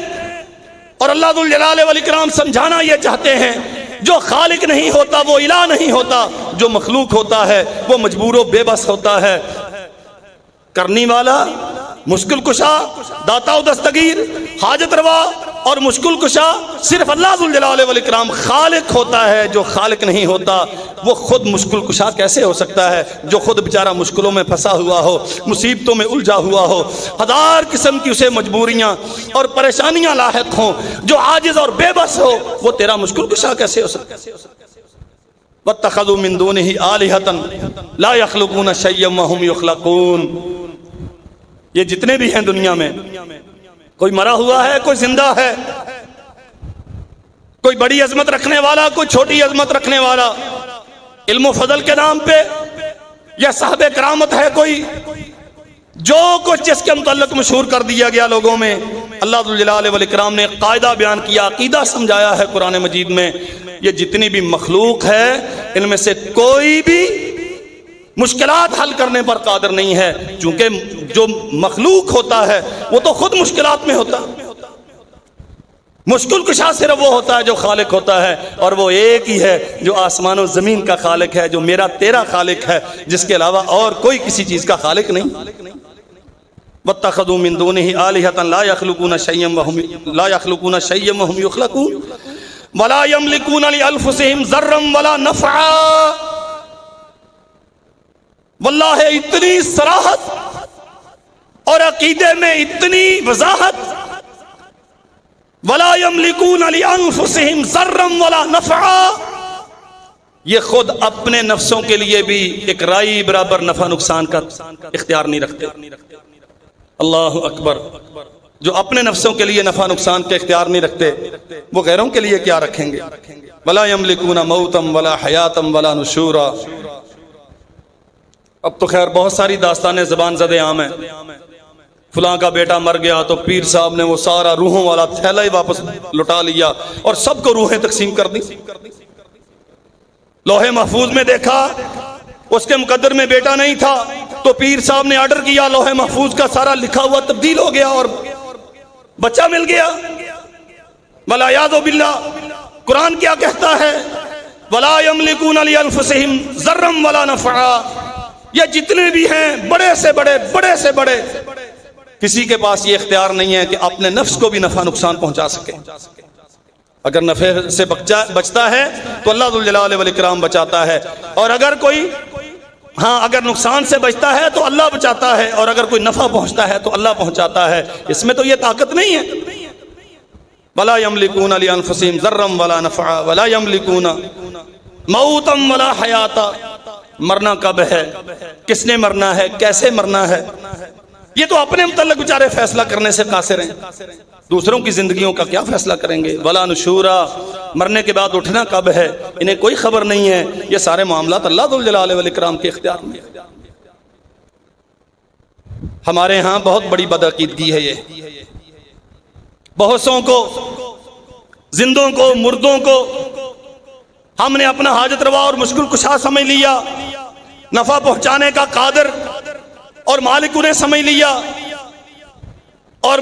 اور اللہ ذو الجلال والاکرام سمجھانا یہ چاہتے ہیں جو خالق نہیں ہوتا وہ الہ نہیں ہوتا، جو مخلوق ہوتا ہے وہ مجبور و بے بس ہوتا ہے۔ کرنی والا، مشکل کشا، داتا و دستگیر، حاجت روا اور مشکل کشا صرف اللہ ذو الجلال والاکرام خالق ہوتا ہے۔ جو خالق نہیں ہوتا وہ خود مشکل کشا کیسے ہو سکتا ہے؟ جو خود بیچارہ مشکلوں میں پھنسا ہوا ہو، مصیبتوں میں الجھا ہوا ہو، ہزار قسم کی اسے مجبوریاں اور پریشانیاں لاحق ہوں، جو عاجز اور بے بس ہو، وہ تیرا مشکل کشا کیسے ہو سکتا ہے؟ وَاتَّخَذُوا مِن دُونِهِ آلِهَةً لَا يَخْلُقُونَ شَيْئًا وَهُمْ يُخْلَقُونَ، یہ جتنے بھی ہیں دنیا میں، کوئی مرا ہوا ہے، کوئی زندہ ہے، کوئی بڑی عظمت رکھنے والا، کوئی چھوٹی عظمت رکھنے والا، علم و فضل کے نام پہ یا صاحب کرامت ہے کوئی، جو کچھ جس کے متعلق مشہور کر دیا گیا لوگوں میں، اللہ ذو الجلال والاکرام نے قاعدہ بیان کیا، عقیدہ سمجھایا ہے قرآن مجید میں، یہ جتنی بھی مخلوق ہے ان میں سے کوئی بھی مشکلات حل کرنے پر قادر نہیں ہے، چونکہ جو مخلوق ہوتا ہے وہ تو خود مشکلات میں ہوتا ہے۔ مشکل کشا صرف وہ ہوتا ہے جو خالق ہوتا ہے، اور وہ ایک ہی ہے جو آسمان و زمین کا خالق ہے، جو میرا تیرا خالق ہے، جس کے علاوہ اور کوئی کسی چیز کا خالق نہیں۔ وَاتَّخَذُوا مِن دُونِهِ آلِهَةً لَا يَخْلُقُونَ شَيْئًا وَهُمْ يُخْلَقُونَ وَلَا يَمْلِكُونَ لِأَنفُسِهِمْ ضَرًّا وَلَا نَفْعًا، واللہ اتنی صراحت اور عقیدے میں اتنی وضاحت، وَلَا يَمْلِكُونَ لِأَنفُسِهِمْ ضَرًّا وَلَا نَفْعًا، یہ خود اپنے نفسوں کے لیے بھی ایک رائی برابر نفع نقصان کا اختیار نہیں رکھتے۔ اللہ اکبر، جو اپنے نفسوں کے لیے نفع نقصان کے اختیار نہیں رکھتے وہ غیروں کے لیے کیا رکھیں گے؟ وَلَا يَمْلِكُونَ مَوْتًا وَلَا حَيَاةً وَلَا نُشُورًا۔ اب تو خیر بہت ساری داستانیں زبان زد عام ہیں، فلاں کا بیٹا مر گیا تو پیر صاحب نے وہ سارا روحوں والا تھیلا ہی واپس لٹا لیا اور سب کو روحیں تقسیم کر دی۔ لوہے محفوظ میں دیکھا اس کے مقدر میں بیٹا نہیں تھا تو پیر صاحب نے آرڈر کیا، لوہے محفوظ کا سارا لکھا ہوا تبدیل ہو گیا اور بچہ مل گیا۔ والعیاذ باللہ، قرآن کیا کہتا ہے؟ وَلَا يَمْلِكُونَ لِأَنفُسِهِمْ ضَرًّا وَلَا نَفْعًا، یہ جتنے بھی ہیں بڑے سے بڑے کسی کے پاس یہ اختیار نہیں ہے کہ اپنے نفس کو بھی نفع نقصان پہنچا سکے. اگر نفع سے بچتا ہے تو اللہ ذوالجلال والاکرام بچاتا ہے، اور اگر کوئی اگر نقصان سے بچتا ہے تو اللہ بچاتا ہے، اور اگر کوئی نفع پہنچتا ہے تو اللہ پہنچاتا ہے. اس میں تو یہ طاقت نہیں ہے. وَلَا يَمْلِكُونَ لِأَنفُسِهِمْ ضَرًّا وَلَا نَفْعًا وَلَا يَمْلِكُونَ مَوْتًا وَلَا حَيَاةً. مرنا کب ہے، کس نے مرنا ہے، کیسے مرنا ہے، یہ تو اپنے متعلق بیچارے فیصلہ کرنے سے قاصر ہیں، دوسروں کی زندگیوں کا کیا فیصلہ کریں گے. وَلَا نُشُورًا، مرنے کے بعد اٹھنا کب ہے انہیں کوئی خبر نہیں ہے. یہ سارے معاملات اللہ ذوالجلال والاکرام کے اختیار میں. ہمارے ہاں بہت بڑی بدعقیدگی ہے یہ. بہت سوں کو، زندوں کو، مردوں کو ہم نے اپنا حاجت روا اور مشکل کشا سمجھ لیا، نفع پہنچانے کا قادر اور مالک انہیں سمجھ لیا، اور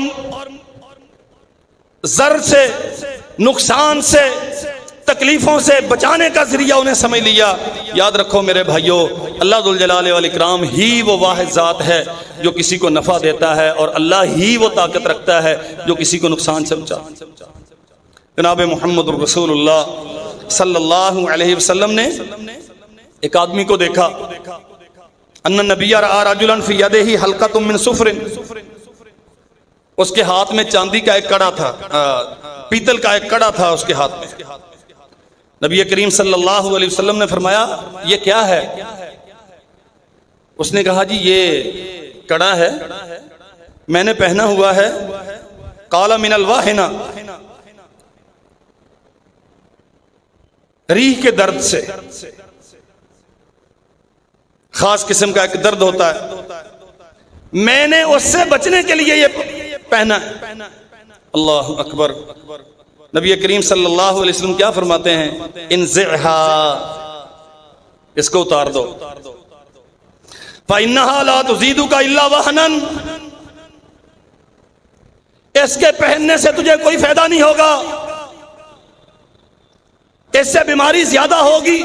ضرر سے، نقصان سے، تکلیفوں سے بچانے کا ذریعہ انہیں سمجھ لیا. یاد رکھو میرے بھائیو، اللہ ذوالجلال والاکرام ہی وہ واحد ذات ہے جو کسی کو نفع دیتا ہے، اور اللہ ہی وہ طاقت رکھتا ہے جو کسی کو نقصان سے بچاتا ہے. جناب محمد الرسول اللہ صلی اللہ علیہ وسلم نے ایک آدمی کو دیکھا، ان النبی رأى رجلا فی یدہ حلقۃ من صفر، اس کے ہاتھ میں چاندی کا ایک کڑا تھا، پیتل کا ایک کڑا تھا اس کے ہاتھ میں. نبی کریم صلی اللہ علیہ وسلم نے فرمایا یہ کیا ہے؟ اس نے کہا جی یہ کڑا ہے، میں نے پہنا ہوا ہے. قال من الواہنہ، ریح کے درد سے، خاص قسم کا ایک درد ہوتا ہے، میں نے اس سے بچنے کے لیے یہ پہنا ہے. اللہ اکبر. نبی کریم صلی اللہ علیہ وسلم کیا فرماتے ہیں؟ انزعھا، اس کو اتار دو. فإنہا لا تزیدک الا وہنا، اس کے پہننے سے تجھے کوئی فائدہ نہیں ہوگا، اس سے بیماری زیادہ ہوگی.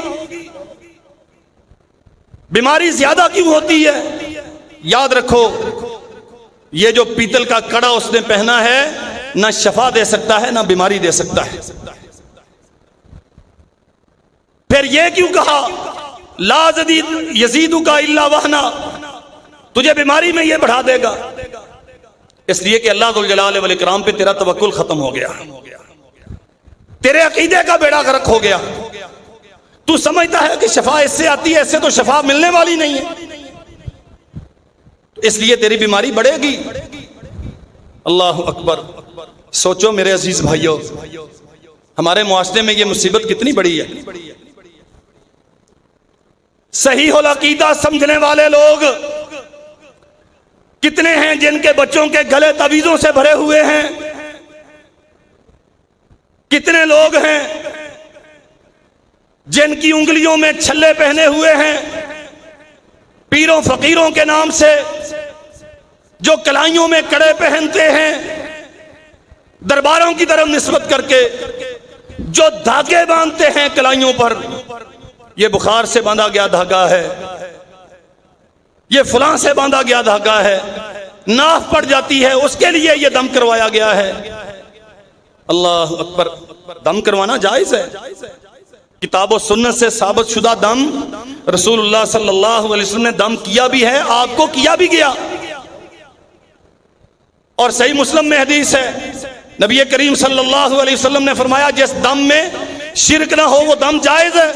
بیماری زیادہ کیوں ہوتی ہے؟ یاد رکھو یہ جو پیتل کا کڑا اس نے پہنا ہے نہ شفا دے سکتا ہے نہ بیماری دے سکتا ہے. پھر یہ کیوں کہا لا یزیدک الا وہنا، تجھے بیماری میں یہ بڑھا دے گا؟ اس لیے کہ اللہ ذوالجلال والاکرام پہ تیرا توکل ختم ہو گیا، تیرے عقیدے کا بیڑا غرق ہو گیا. تو سمجھتا ہے کہ شفا اس سے آتی ہے، اس سے تو شفا ملنے والی نہیں ہے، اس لیے تیری بیماری بڑھے گی. اللہ اکبر. سوچو میرے عزیز بھائیو، ہمارے معاشرے میں یہ مصیبت کتنی بڑی ہے. صحیح العقیدہ سمجھنے والے لوگ کتنے ہیں جن کے بچوں کے گلے تعویذوں سے بھرے ہوئے ہیں؟ کتنے لوگ ہیں جن کی انگلیوں میں چھلے پہنے ہوئے ہیں پیروں فقیروں کے نام سے، جو کلائیوں میں کڑے پہنتے ہیں درباروں کی طرف نسبت کر کے، جو دھاگے باندھتے ہیں کلائیوں پر، یہ بخار سے باندھا گیا دھاگا ہے، یہ فلاں سے باندھا گیا دھاگا ہے، ناف پڑ جاتی ہے اس کے لیے یہ دم کروایا گیا ہے. اللہ اکبر. دم کروانا جائز ہے، کتاب و سنت سے ثابت شدہ دم رسول اللہ صلی اللہ علیہ وسلم نے دم کیا بھی ہے، آپ کو کیا بھی گیا. اور صحیح مسلم میں حدیث ہے، نبی کریم صلی اللہ علیہ وسلم نے فرمایا جس دم میں شرک نہ ہو وہ دم جائز ہے.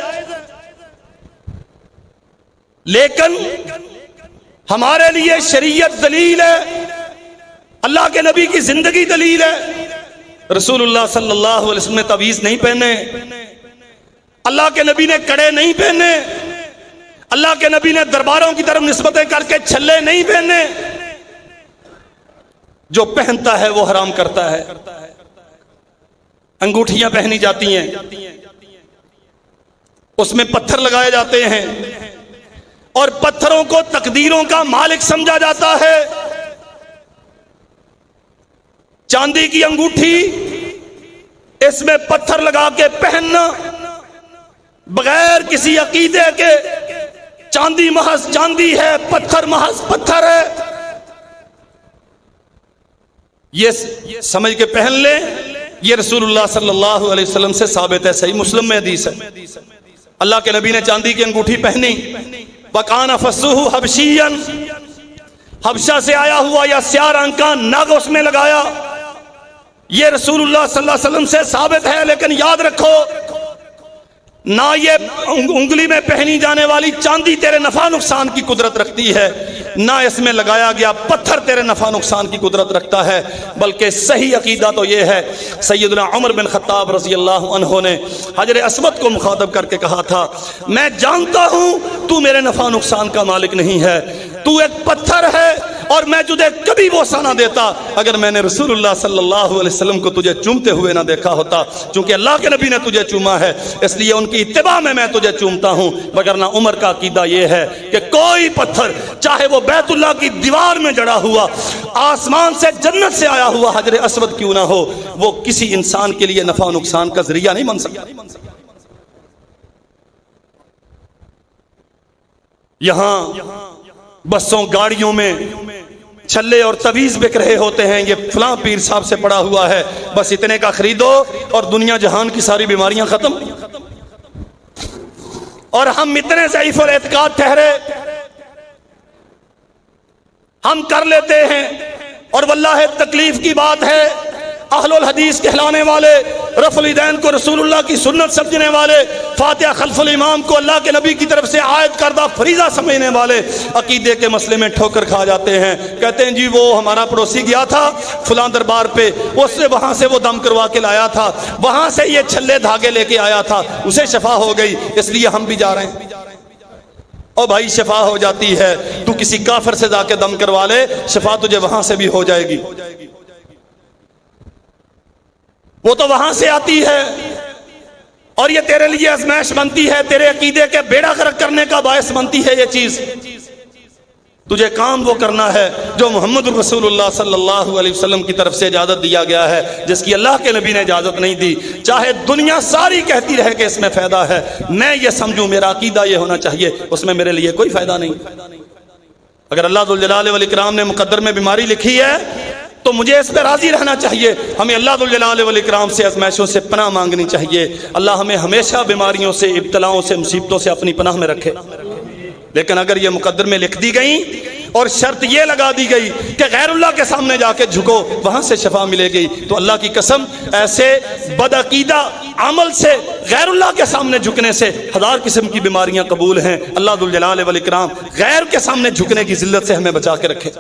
لیکن ہمارے لیے شریعت دلیل ہے، اللہ کے نبی کی زندگی دلیل ہے. رسول اللہ صلی اللہ علیہ وسلم نے تعویذ نہیں پہنے، اللہ کے نبی نے کڑے نہیں پہنے، اللہ کے نبی نے درباروں کی طرف نسبتیں کر کے چھلے نہیں پہنے. جو پہنتا ہے وہ حرام کرتا ہے. انگوٹھیاں پہنی جاتی ہیں، اس میں پتھر لگائے جاتے ہیں، اور پتھروں کو تقدیروں کا مالک سمجھا جاتا ہے. چاندی کی انگوٹھی، اس میں پتھر لگا کے پہننا بغیر کسی عقیدے کے، چاندی محض چاندی ہے، پتھر محض پتھر ہے، یہ سمجھ کے پہن لیں، یہ رسول اللہ صلی اللہ علیہ وسلم سے ثابت ہے، صحیح مسلم میں حدیث ہے۔ اللہ کے نبی نے چاندی کی انگوٹھی پہنی، وَكَانَ فَصُّهُ حَبْشِيًّا، حبشہ سے آیا ہوا یا سیاہ رنگ کا نگ اس میں لگایا، یہ رسول اللہ صلی اللہ علیہ وسلم سے ثابت ہے۔ لیکن یاد رکھو، نہ یہ انگلی میں پہنی جانے والی چاندی تیرے نفع نقصان کی قدرت رکھتی ہے، نہ اس میں لگایا گیا پتھر تیرے نفع نقصان کی قدرت رکھتا ہے، بلکہ صحیح عقیدہ تو یہ ہے۔ سیدنا عمر بن خطاب رضی اللہ عنہ نے حجر اسود کو مخاطب کر کے کہا تھا، میں جانتا ہوں تو میرے نفع نقصان کا مالک نہیں ہے، تو ایک پتھر ہے اور میں تجھے کبھی بوسہ نہ دیتا اگر میں نے رسول اللہ صلی اللہ علیہ وسلم کو تجھے چومتے ہوئے نہ دیکھا ہوتا، چونکہ اللہ کے نبی نے تجھے چوما ہے اس لیے ان کی اتباع میں تجھے چومتا ہوں۔ وگرنہ عمر کا عقیدہ یہ ہے کہ کوئی پتھر چاہے وہ بیت اللہ کی دیوار میں جڑا ہوا، آسمان سے جنت سے آیا ہوا حجر اسود کیوں نہ ہو، وہ کسی انسان کے لیے نفع و نقصان کا ذریعہ نہیں بن سکتا۔ یہاں بسوں گاڑیوں میں چھلے اور تویز بک رہے ہوتے ہیں، یہ فلاں پیر صاحب سے پڑا ہوا ہے، بس اتنے کا خریدو اور دنیا جہان کی ساری بیماریاں ختم۔ اور ہم اتنے ضعیف الاعتقاد ٹھہرے، ہم کر لیتے ہیں، اور واللہ تکلیف کی بات ہے، اہل الحدیث کہلانے والے، رفع الیدین کو رسول اللہ کی سنت سمجھنے والے، فاتحہ خلف الامام کو اللہ کے نبی کی طرف سے عائد کردہ فریضہ سمجھنے والے، عقیدے کے مسئلے میں ٹھوکر کھا جاتے ہیں، کہتے ہیں جی وہ ہمارا پڑوسی گیا تھا فلاں دربار پہ، اس سے وہاں سے وہ دم کروا کے لایا تھا، وہاں سے یہ چھلے دھاگے لے کے آیا تھا، اسے شفا ہو گئی، اس لیے ہم بھی جا رہے ہیں۔ او بھائی شفا ہو جاتی ہے، تو کسی کافر سے جا کے دم کروا لے، شفا تجھے وہاں سے بھی ہو جائے گی، وہ تو وہاں سے آتی ہے، اور یہ تیرے لیے آزمائش بنتی ہے، تیرے عقیدے کے بیڑا غرق کرنے کا باعث بنتی ہے یہ چیز۔ تجھے کام وہ کرنا ہے جو محمد رسول اللہ صلی اللہ علیہ وسلم کی طرف سے اجازت دیا گیا ہے، جس کی اللہ کے نبی نے اجازت نہیں دی، چاہے دنیا ساری کہتی رہے کہ اس میں فائدہ ہے، میں یہ سمجھوں میرا عقیدہ یہ ہونا چاہیے اس میں میرے لیے کوئی فائدہ نہیں۔ اگر اللہ ذوالجلال والاکرام نے مقدر میں بیماری لکھی ہے تو مجھے اس پہ راضی رہنا چاہیے۔ ہمیں اللہ ذوالجلال والاکرام سے آزمائشوں سے پناہ مانگنی چاہیے، اللہ ہمیں ہمیشہ بیماریوں سے، ابتلاؤں سے، مصیبتوں سے اپنی پناہ میں رکھے۔ لیکن اگر یہ مقدر میں لکھ دی گئی اور شرط یہ لگا دی گئی کہ غیر اللہ کے سامنے جا کے جھکو وہاں سے شفا ملے گی، تو اللہ کی قسم ایسے بدعقیدہ عمل سے، غیر اللہ کے سامنے جھکنے سے ہزار قسم کی بیماریاں قبول ہیں۔ اللہ ذوالجلال والاکرام غیر کے سامنے جھکنے کی ذلت سے ہمیں بچا کے رکھے۔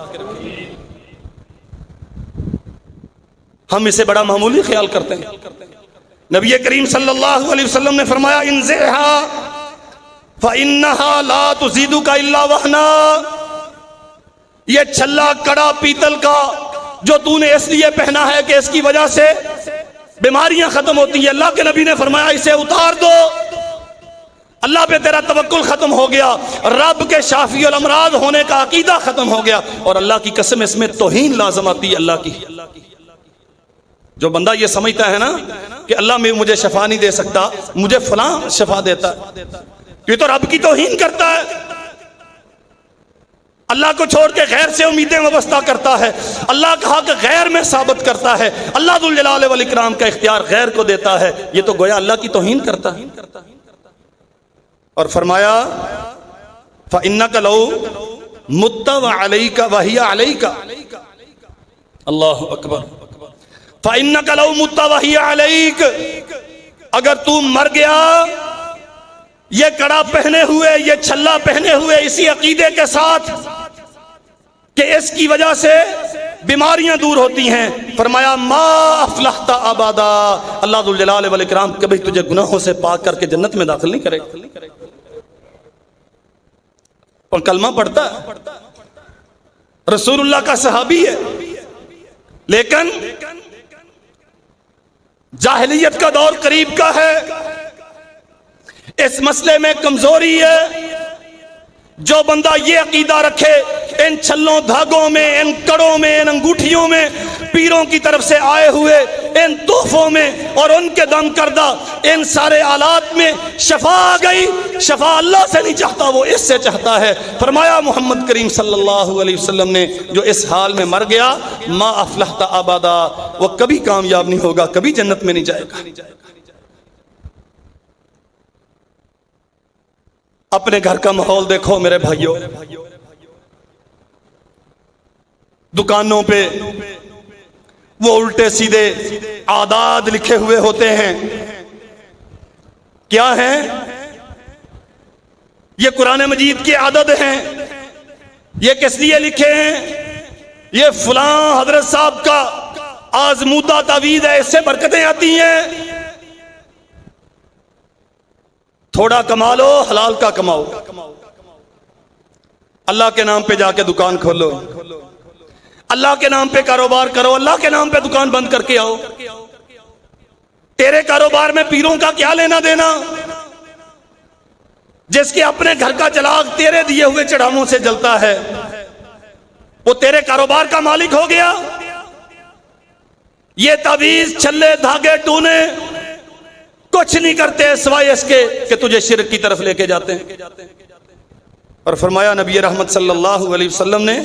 ہم اسے بڑا معمولی خیال کرتے ہیں۔ نبی کریم صلی اللہ علیہ وسلم نے فرمایا انزعها فإنها لا تزيدك الا وهنا، یہ چھلا کڑا پیتل کا جو تو نے اس لیے پہنا ہے کہ اس کی وجہ سے بیماریاں ختم ہوتی ہیں، اللہ کے نبی نے فرمایا اسے اتار دو، اللہ پہ تیرا توکل ختم ہو گیا، رب کے شافی الامراض ہونے کا عقیدہ ختم ہو گیا، اور اللہ کی قسم اس میں توہین لازم آتی ہے اللہ کی۔ جو بندہ یہ سمجھتا ہے نا کہ اللہ میں مجھے شفا نہیں دے سکتا، مجھے فلاں شفا دیتا، یہ تو رب کی توہین کرتا ہے، اللہ کو چھوڑ کے غیر سے امیدیں وابستہ کرتا ہے، اللہ کا حق غیر میں ثابت کرتا ہے، اللہ ذوالجلال والاکرام کا اختیار غیر کو دیتا ہے، یہ تو گویا اللہ کی توہین کرتا ہے۔ اور فرمایا فَإِنَّكَ لَوْ مُتَّ وَعَلَيْكَ وَهِيَ عَلَيْكَ، اللہ اکبر، فَإِنَّكَ لَوْ مُتَّ وَهِيَ عَلَيْكَ، اگر تو مر گیا یہ کڑا پہنے ہوئے، یہ چھلا پہنے ہوئے، اسی عقیدے کے ساتھ کہ اس کی وجہ سے بیماریاں دور ہوتی ہیں، فرمایا ما افلحت ابدا، اللہ ذوالجلال والاکرام کبھی تجھے گناہوں سے پاک کر کے جنت میں داخل نہیں کرے گا۔ اور کلمہ پڑھتا ہے، رسول اللہ کا صحابی ہے، لیکن جاہلیت کا دور قریب کا ہے، اس مسئلے میں کمزوری ہے۔ جو بندہ یہ عقیدہ رکھے ان چھلوں دھاگوں میں، ان کڑوں میں، ان انگوٹھیوں میں پیروں کی طرف سے آئے ہوئے ان تحفوں میں اور ان کے دم کردہ ان سارے آلات میں شفا آ گئی. شفا اللہ سے نہیں چاہتا، وہ اس سے چاہتا ہے. فرمایا محمد کریم صلی اللہ علیہ وسلم نے جو اس حال میں مر گیا ما افلحت ابدا، وہ کبھی کامیاب نہیں ہوگا، کبھی جنت میں نہیں جائے گا. اپنے گھر کا ماحول دیکھو میرے بھائیوں، دکانوں پہ وہ الٹے سیدھے اعداد لکھے ہوئے ہوتے ہیں. کیا ہیں یہ؟ قرآن مجید کے عدد ہیں. یہ کس لیے لکھے ہیں؟ یہ فلاں حضرت صاحب کا آزمودہ تعویذ ہے، اس سے برکتیں آتی ہیں. تھوڑا کما لو، حلال کا کماؤ، اللہ کے نام پہ جا کے دکان کھولو، اللہ کے نام پہ کاروبار کرو، اللہ کے نام پہ دکان بند کر کے آؤ. تیرے کاروبار میں پیروں کا کیا لینا دینا؟ جس کے اپنے گھر کا چراغ تیرے دیے ہوئے چڑھاووں سے جلتا ہے، وہ تیرے کاروبار کا مالک ہو گیا. یہ تعویذ، چھلے، دھاگے، ٹونے کچھ نہیں کرتے سوائے اس کے کہ تجھے شرک کی طرف لے کے جاتے ہیں. اور فرمایا نبی رحمت صلی اللہ علیہ وسلم نے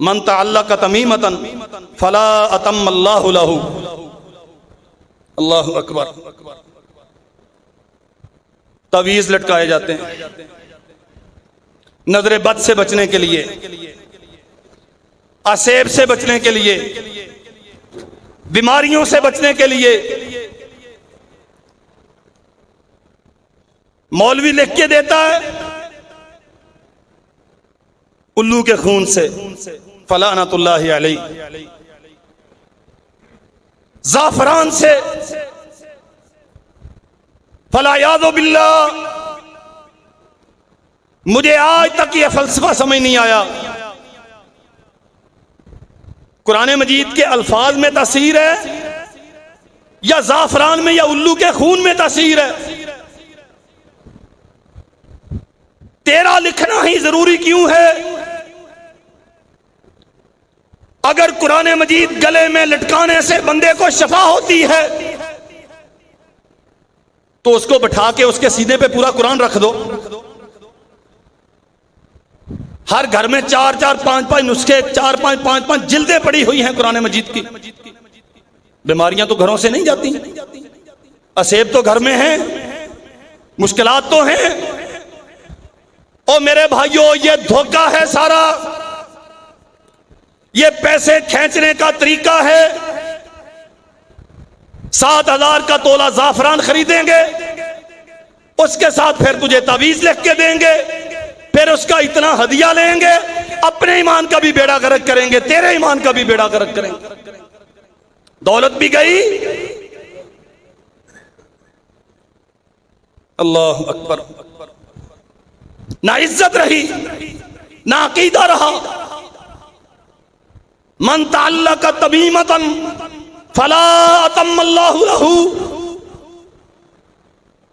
من تعلق تمیمۃ فلا اتم اللہ لہ. اللہ اکبر. تعویذ لٹکائے جاتے ہیں نظر بد سے بچنے کے لیے، آسیب سے بچنے کے لیے، بیماریوں سے بچنے کے لیے. مولوی لکھ کے دیتا ہے الو کے خون سے فلعنۃ اللہ علیہ، زعفران سے فالعیاذ باللہ. مجھے آج تک یہ فلسفہ سمجھ نہیں آیا. قرآن مجید کے الفاظ میں تاثیر ہے یا زعفران میں یا الو کے خون میں تاثیر ہے؟ تیرا لکھنا ہی ضروری کیوں ہے؟ اگر قرآن مجید گلے میں لٹکانے سے بندے کو شفا ہوتی ہے تو اس کو بٹھا کے اس کے سینے پہ پورا قرآن رکھ دو. ہر گھر میں 4-4 5-5 نسخے، 4-5 5-5 جلدیں پڑی ہوئی ہیں قرآن مجید کی. بیماریاں تو گھروں سے نہیں جاتی، اسیب تو گھر میں ہیں، مشکلات تو ہیں. او میرے بھائیوں، یہ دھوکہ ہے سارا، یہ پیسے کھینچنے کا طریقہ ہے. 7,000 کا تولہ زعفران خریدیں گے، اس کے ساتھ پھر تجھے تعویذ لکھ کے دیں گے، پھر اس کا اتنا ہدیہ لیں گے، اپنے ایمان کا بھی بیڑا غرق کریں گے، تیرے ایمان کا بھی بیڑا غرق کریں گے. دولت بھی گئی. اللہ اکبر. نہ عزت رہی، نہ عقیدہ رہا. من تعلق تمیمۃ فلا اتم اللہ لہ.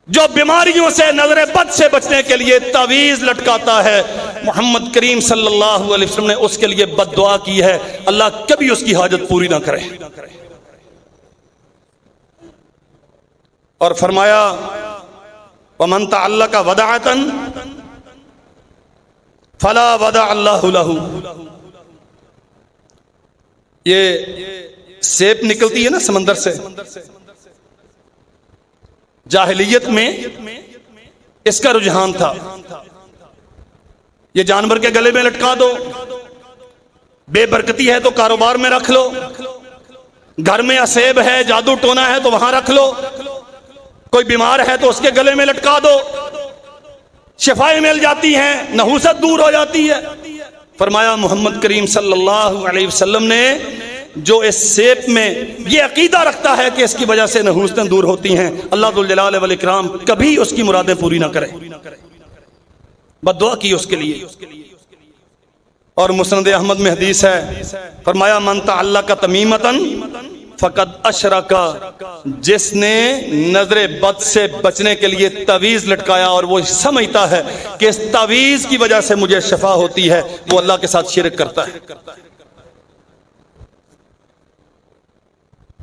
جو بیماریوں سے، نظر بد سے بچنے کے لیے تعویذ لٹکاتا ہے، محمد کریم صلی اللہ علیہ وسلم نے اس کے لیے بد دعا کی ہے، اللہ کبھی اس کی حاجت پوری نہ کرے. اور فرمایا ومن تعلق ودعۃ فلا ودع اللہ لہ. یہ سیپ نکلتی ہے نا سمندر سے، جاہلیت میں اس کا رجحان تھا. یہ جانور کے گلے میں لٹکا دو، بے برکتی ہے تو کاروبار میں رکھ لو، گھر میں اسیب ہے، جادو ٹونا ہے تو وہاں رکھ لو، کوئی بیمار ہے تو اس کے گلے میں لٹکا دو، شفائیں مل جاتی ہیں، نحوست دور ہو جاتی ہے. فرمایا محمد کریم صلی اللہ علیہ وسلم نے جو اس سیپ میں یہ عقیدہ رکھتا ہے کہ اس کی وجہ سے نحوستیں دور ہوتی ہیں، اللہ ذوالجلال والاکرام کبھی اس کی مرادیں پوری نہ کرے. بد دعا کی اس کے لیے. اور مسند احمد میں حدیث ہے، فرمایا من تعلق تمیمۃ فقد اشرک. جس نے نظر بد سے بچنے کے لیے تعویذ لٹکایا اور وہ سمجھتا ہے کہ اس تعویذ کی وجہ سے مجھے شفا ہوتی ہے، وہ اللہ کے ساتھ شرک کرتا ہے.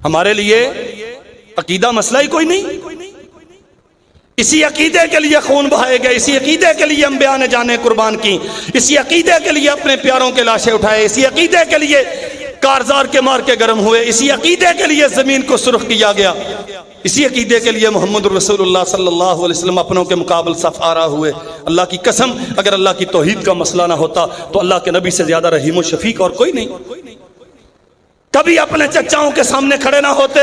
ہمارے لیے عقیدہ مسئلہ ہی کوئی نہیں. اسی عقیدے کے لیے خون بہائے گئے, اسی عقیدے کے لیے انبیاء نے جانیں قربان کی, اسی عقیدے کے لیے اپنے پیاروں کے لاشیں اٹھائے, اسی عقیدے کے لیے کارزار کے مار کے گرم ہوئے, اسی عقیدے کے لیے زمین کو سرخ کیا گیا, اسی عقیدے کے لیے محمد رسول اللہ صلی اللہ علیہ وسلم اپنوں کے مقابل صف آرا ہوئے. اللہ کی قسم, اگر اللہ کی توحید کا مسئلہ نہ ہوتا تو اللہ کے نبی سے زیادہ رحیم و شفیق اور کوئی نہیں. کبھی اپنے چچاؤں کے سامنے کھڑے نہ ہوتے.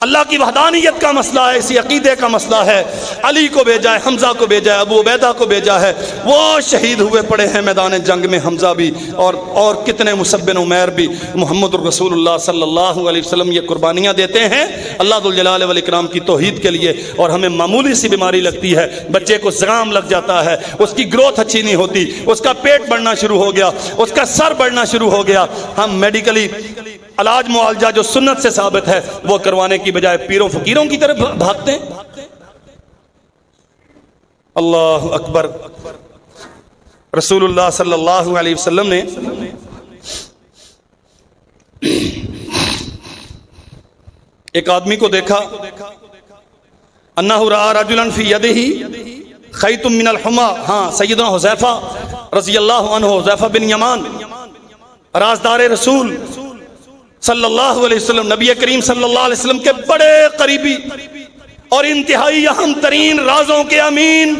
اللہ کی وحدانیت کا مسئلہ ہے, اسی عقیدے کا مسئلہ ہے. علی کو بھیجا ہے, حمزہ کو بھیجا ہے, ابو عبیدہ کو بھیجا ہے, وہ شہید ہوئے پڑے ہیں میدان جنگ میں, حمزہ بھی اور کتنے مصعب بن عمیر بھی. محمد الرسول اللہ صلی اللہ علیہ وسلم یہ قربانیاں دیتے ہیں اللہ ذوالجلال والاکرام کی توحید کے لیے. اور ہمیں معمولی سی بیماری لگتی ہے, بچے کو زکام لگ جاتا ہے, اس کی گروتھ اچھی نہیں ہوتی, اس کا پیٹ بڑھنا شروع ہو گیا, اس کا سر بڑھنا شروع ہو گیا, ہم میڈیکلی علاج معالجہ جو سنت سے ثابت ہے وہ کروانے کی بجائے پیروں فقیروں کی طرف بھاگتے ہیں. اللہ اکبر. رسول اللہ صلی اللہ علیہ وسلم نے ایک آدمی کو دیکھا, انہ رأى رجلا فی یدہ خیط من الحمى. ہاں, سیدنا حذیفہ رضی اللہ عنہ, حذیفہ بن یمان, رازدار رسول صلی اللہ علیہ وسلم, نبی کریم صلی اللہ علیہ وسلم کے بڑے قریبی اور انتہائی اہم ترین رازوں کے امین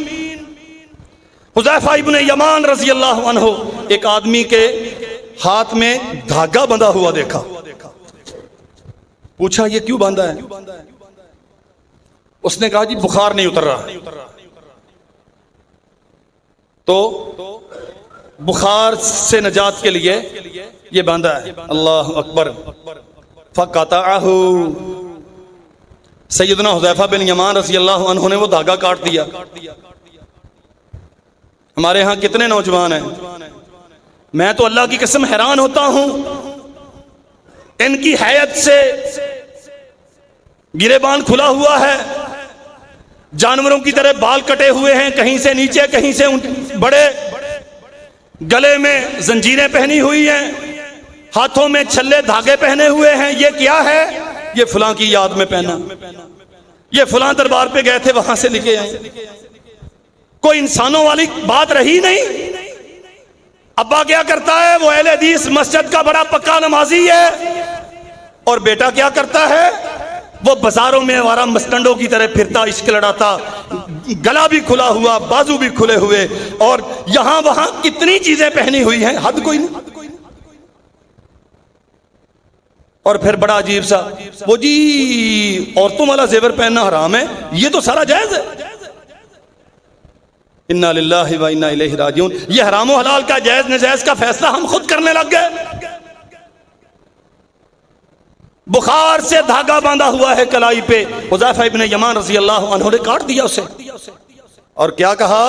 حذیفہ ابن یمان رضی اللہ عنہ, ایک آدمی کے ہاتھ میں دھاگا بندھا ہوا دیکھا. پوچھا یہ کیوں باندھا ہے؟ اس نے کہا جی بخار نہیں اتر رہا. تو بخار سے نجات کے لیے یہ باندھا ہے. اللہ اکبر. فقطعہ, سیدنا حذیفہ بن یمان رضی اللہ عنہ نے وہ دھاگا کاٹ دیا. ہمارے ہاں کتنے نوجوان ہیں, میں تو اللہ کی قسم حیران ہوتا ہوں, ان کی حیت سے گریبان کھلا ہوا ہے, جانوروں کی طرح بال کٹے ہوئے ہیں, کہیں سے نیچے کہیں سے بڑے, گلے میں زنجیریں پہنی ہوئی ہیں, ہاتھوں میں چھلے دھاگے پہنے ہوئے ہیں. یہ کیا ہے؟ یہ فلاں کی یاد میں پہنا, یہ فلاں دربار پہ گئے تھے وہاں سے لکھے آئے. کوئی انسانوں والی بات رہی نہیں. ابا کیا کرتا ہے؟ وہ اہل حدیث مسجد کا بڑا پکا نمازی ہے, اور بیٹا کیا کرتا ہے؟ وہ بازاروں میں ہمارا مسٹنڈوں کی طرح پھرتا, عشق لڑاتا, گلا بھی کھلا ہوا, بازو بھی کھلے ہوئے, اور یہاں وہاں کتنی چیزیں پہنی ہوئی ہیں, حد کوئی نہیں. اور پھر بڑا عجیب سا, وہ جی عورتوں والا زیور پہننا حرام ہے, یہ تو سارا جائز ہے. انا للہ و انا الیہ راجعون. یہ حرام و حلال کا, جائز ناجائز کا فیصلہ ہم خود کرنے لگ گئے. بخار سے دھاگا باندھا ہوا ہے کلائی پہ, حذیفہ ابن یمان رضی اللہ عنہ نے کاٹ دیا اسے, اور کیا کہا؟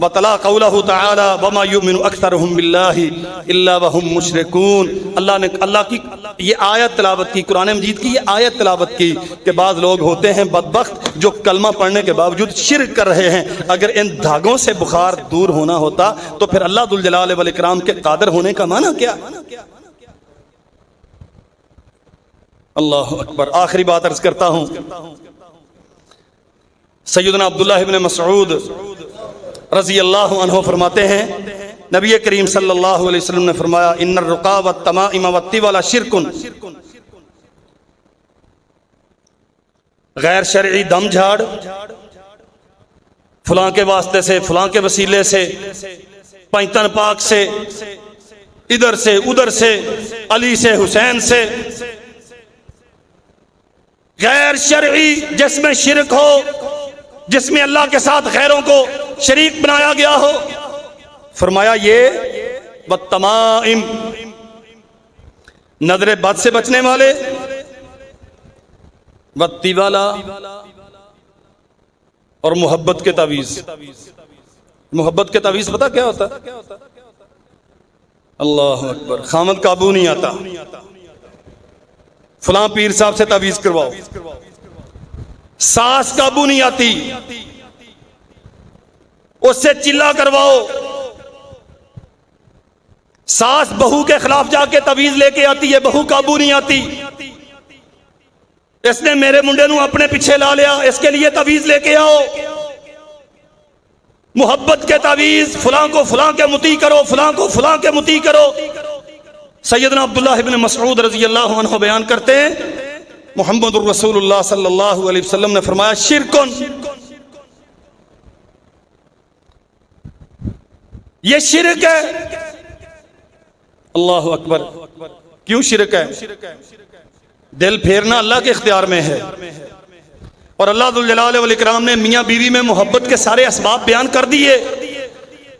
وَتَلَا قَوْلَهُ تَعَالَى وَمَا يُؤْمِنُ أَكْثَرُهُمْ بِاللَّهِ إِلَّا وَهُمْ مُشْرِكُونَ. اللہ نے اللہ کی یہ آیت تلاوت کی, قرآن مجید کی یہ آیت تلاوت کی کہ بعض لوگ ہوتے ہیں بدبخت جو کلمہ پڑھنے کے باوجود شرک کر رہے ہیں. اگر ان دھاگوں سے بخار دور ہونا ہوتا تو پھر اللہ ذوالجلال والاکرام کے قادر ہونے کا معنی کیا؟ اللہ اکبر. آخری بات عرض کرتا ہوں, سیدنا عبداللہ ابن مسعود رضی اللہ عنہ فرماتے ہیں, نبی کریم صلی اللہ علیہ وسلم نے فرمایا, ان الرقا والتمائم والطول شرک. غیر شرعی دم جھاڑ, فلاں کے واسطے سے, فلاں کے وسیلے سے, پینتن پاک سے, ادھر سے ادھر سے, علی سے, حسین سے, غیر شرعی جس میں شرک ہو, جس میں اللہ کے ساتھ غیروں کو شریک بنایا گیا ہو, فرمایا یہ والتمائم, نظر بد سے بچنے والے, والطوالا, اور محبت کے تعویذ. محبت کے تعویذ پتہ کیا ہوتا ہے؟ اللہ اکبر. خامد قابو نہیں آتا, فلاں پیر صاحب سے تعویذ کرواؤ. ساس قابو نہیں آتی, اس سے چلا کرواؤ. ساس بہو کے خلاف جا کے تعویذ لے کے آتی ہے، بہو قابو نہیں آتی، اس نے میرے منڈے نو اپنے پیچھے لا لیا، اس کے لیے تعویذ لے کے آؤ، محبت کے تعویذ، فلاں کو فلاں کے مطیع کرو، فلاں کو فلاں کے مطیع کرو۔ سیدنا عبداللہ ابن مسعود رضی اللہ عنہ بیان کرتے ہیں محمد الرسول اللہ صلی اللہ علیہ وسلم نے فرمایا شرکن، یہ شرک ہے۔ اللہ اکبر، کیوں شرک ہے؟ دل پھیرنا اللہ کے اختیار میں ہے، اور اللہ ذوالجلال والاکرام نے میاں بیوی میں محبت کے سارے اسباب بیان کر دیے۔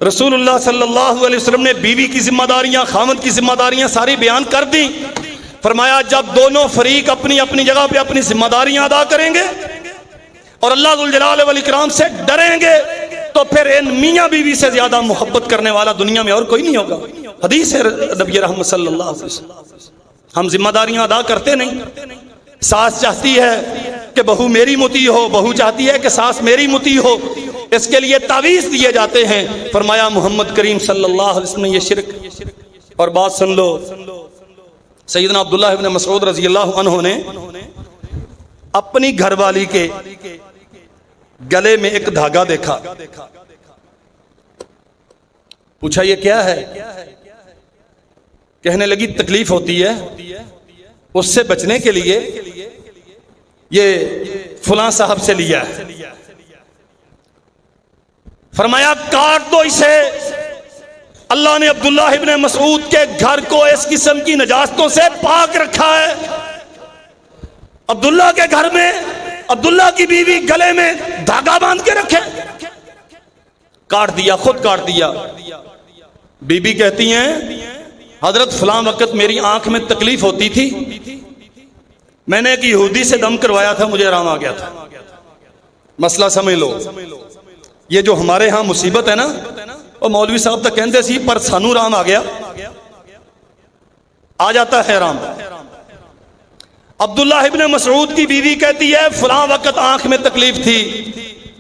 رسول اللہ صلی اللہ علیہ وسلم نے بیوی کی ذمہ داریاں، خاوند کی ذمہ داریاں ساری بیان کر دی۔ فرمایا جب دونوں فریق اپنی اپنی جگہ پہ اپنی ذمہ داریاں ادا کریں گے اور اللہ ذوالجلال والاکرام سے ڈریں گے تو پھر ان میاں بیوی سے زیادہ محبت کرنے والا دنیا میں اور کوئی نہیں ہوگا۔ حدیث ہے نبی رحمت صلی اللہ علیہ وسلم۔ ہم ذمہ داریاں ادا کرتے نہیں، ساس چاہتی ہے کہ بہو میری مطیع ہو، بہو چاہتی ہے کہ ساس میری مطیع ہو، اس کے لیے تعویذ دیے جاتے ہیں۔ فرمایا محمد کریم صلی اللہ علیہ وسلم یہ شرک۔ اور بات سن لو، سیدنا عبداللہ ابن مسعود رضی اللہ عنہ نے اپنی گھر والی کے گلے میں ایک دھاگا دیکھا، پوچھا یہ کیا ہے؟ کہنے لگی تکلیف ہوتی ہے، اس سے بچنے کے لیے یہ فلاں صاحب سے لیا ہے۔ فرمایا کاٹ دو اسے۔ اللہ نے عبداللہ ابن مسعود کے گھر کو اس قسم کی نجاستوں سے پاک رکھا ہے۔ عبداللہ کے گھر میں عبداللہ کی بیوی گلے میں دھاگا باندھ کے رکھے، کاٹ دیا، خود کاٹ دیا۔ بی بی کہتی ہیں حضرت فلاں وقت میری آنکھ میں تکلیف ہوتی تھی، میں نے ایک یہودی سے دم کروایا تھا، مجھے آرام آ گیا تھا۔ مسئلہ سمجھ لو، یہ جو ہمارے ہاں مصیبت ہے نا، اور مولوی صاحب تک کہتے سی پر سانو رام آ گیا، آ جاتا ہے رام۔ عبداللہ ابن مسعود کی بیوی کہتی ہے فلاں وقت آنکھ میں تکلیف تھی،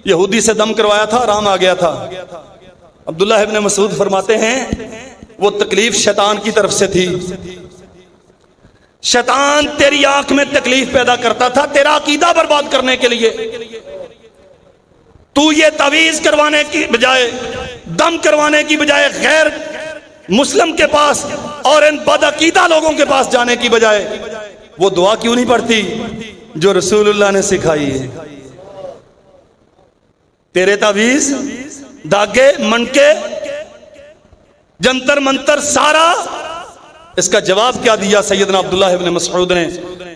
یہودی سے دم کروایا تھا، رام آ گیا تھا۔ عبداللہ ابن مسعود فرماتے ہیں وہ تکلیف شیطان کی طرف سے تھی، شیطان تیری آنکھ میں تکلیف پیدا کرتا تھا تیرا عقیدہ برباد کرنے کے لیے۔ تو یہ تعویذ کروانے کی بجائے، دم کروانے کی بجائے غیر مسلم کے پاس اور ان بد عقیدہ لوگوں کے پاس جانے کی بجائے وہ دعا کیوں نہیں پڑھتی جو رسول اللہ نے سکھائی ہے؟ تیرے تعویذ، داغے، منکے، جنتر منتر سارا، اس کا جواب کیا دیا سیدنا عبداللہ ابن مسعود نے؟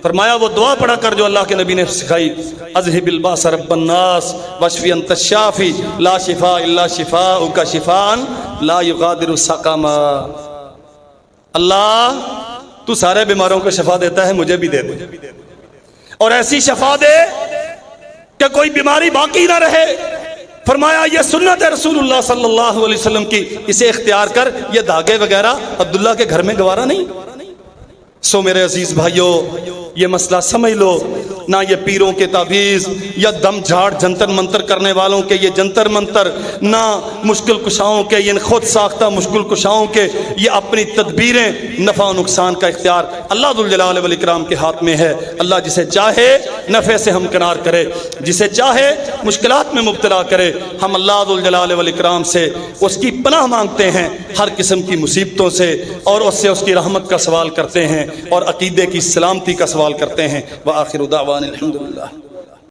فرمایا وہ دعا پڑھا کر جو اللہ کے نبی نے سکھائی، اذہب الباس رب الناس واشفی انت الشافی لا شفاء الا شفاءک شفاء لا یغادر سقما۔ اللہ تو سارے بیماروں کو شفا دیتا ہے، مجھے بھی دے دے، اور ایسی شفا دے کہ کوئی بیماری باقی نہ رہے۔ فرمایا یہ سنت ہے رسول اللہ صلی اللہ علیہ وسلم کی، اسے اختیار کر، یہ دھاگے وغیرہ عبداللہ کے گھر میں گوارا نہیں۔ سو میرے عزیز بھائیو، یہ مسئلہ سمجھ لو، نہ یہ پیروں کے تعویذ یا دم جھاڑ جنتر منتر کرنے والوں کے یہ جنتر منتر، نہ مشکل کشاؤں کے یہ خود ساختہ مشکل کشاؤں کے یہ اپنی تدبیریں، نفع و نقصان کا اختیار اللہ ذوالجلال والاکرام کے ہاتھ میں ہے۔ اللہ جسے چاہے نفع سے ہمکنار کرے، جسے چاہے مشکلات میں مبتلا کرے۔ ہم اللہ ذوالجلال والاکرام سے اس کی پناہ مانگتے ہیں، ہر قسم کی مصیبتوں سے، اور اس سے اس کی رحمت کا سوال کرتے ہیں، اور عقیدے کی سلامتی کا سوال کرتے ہیں۔ وآخر دعوانا الحمدللہ۔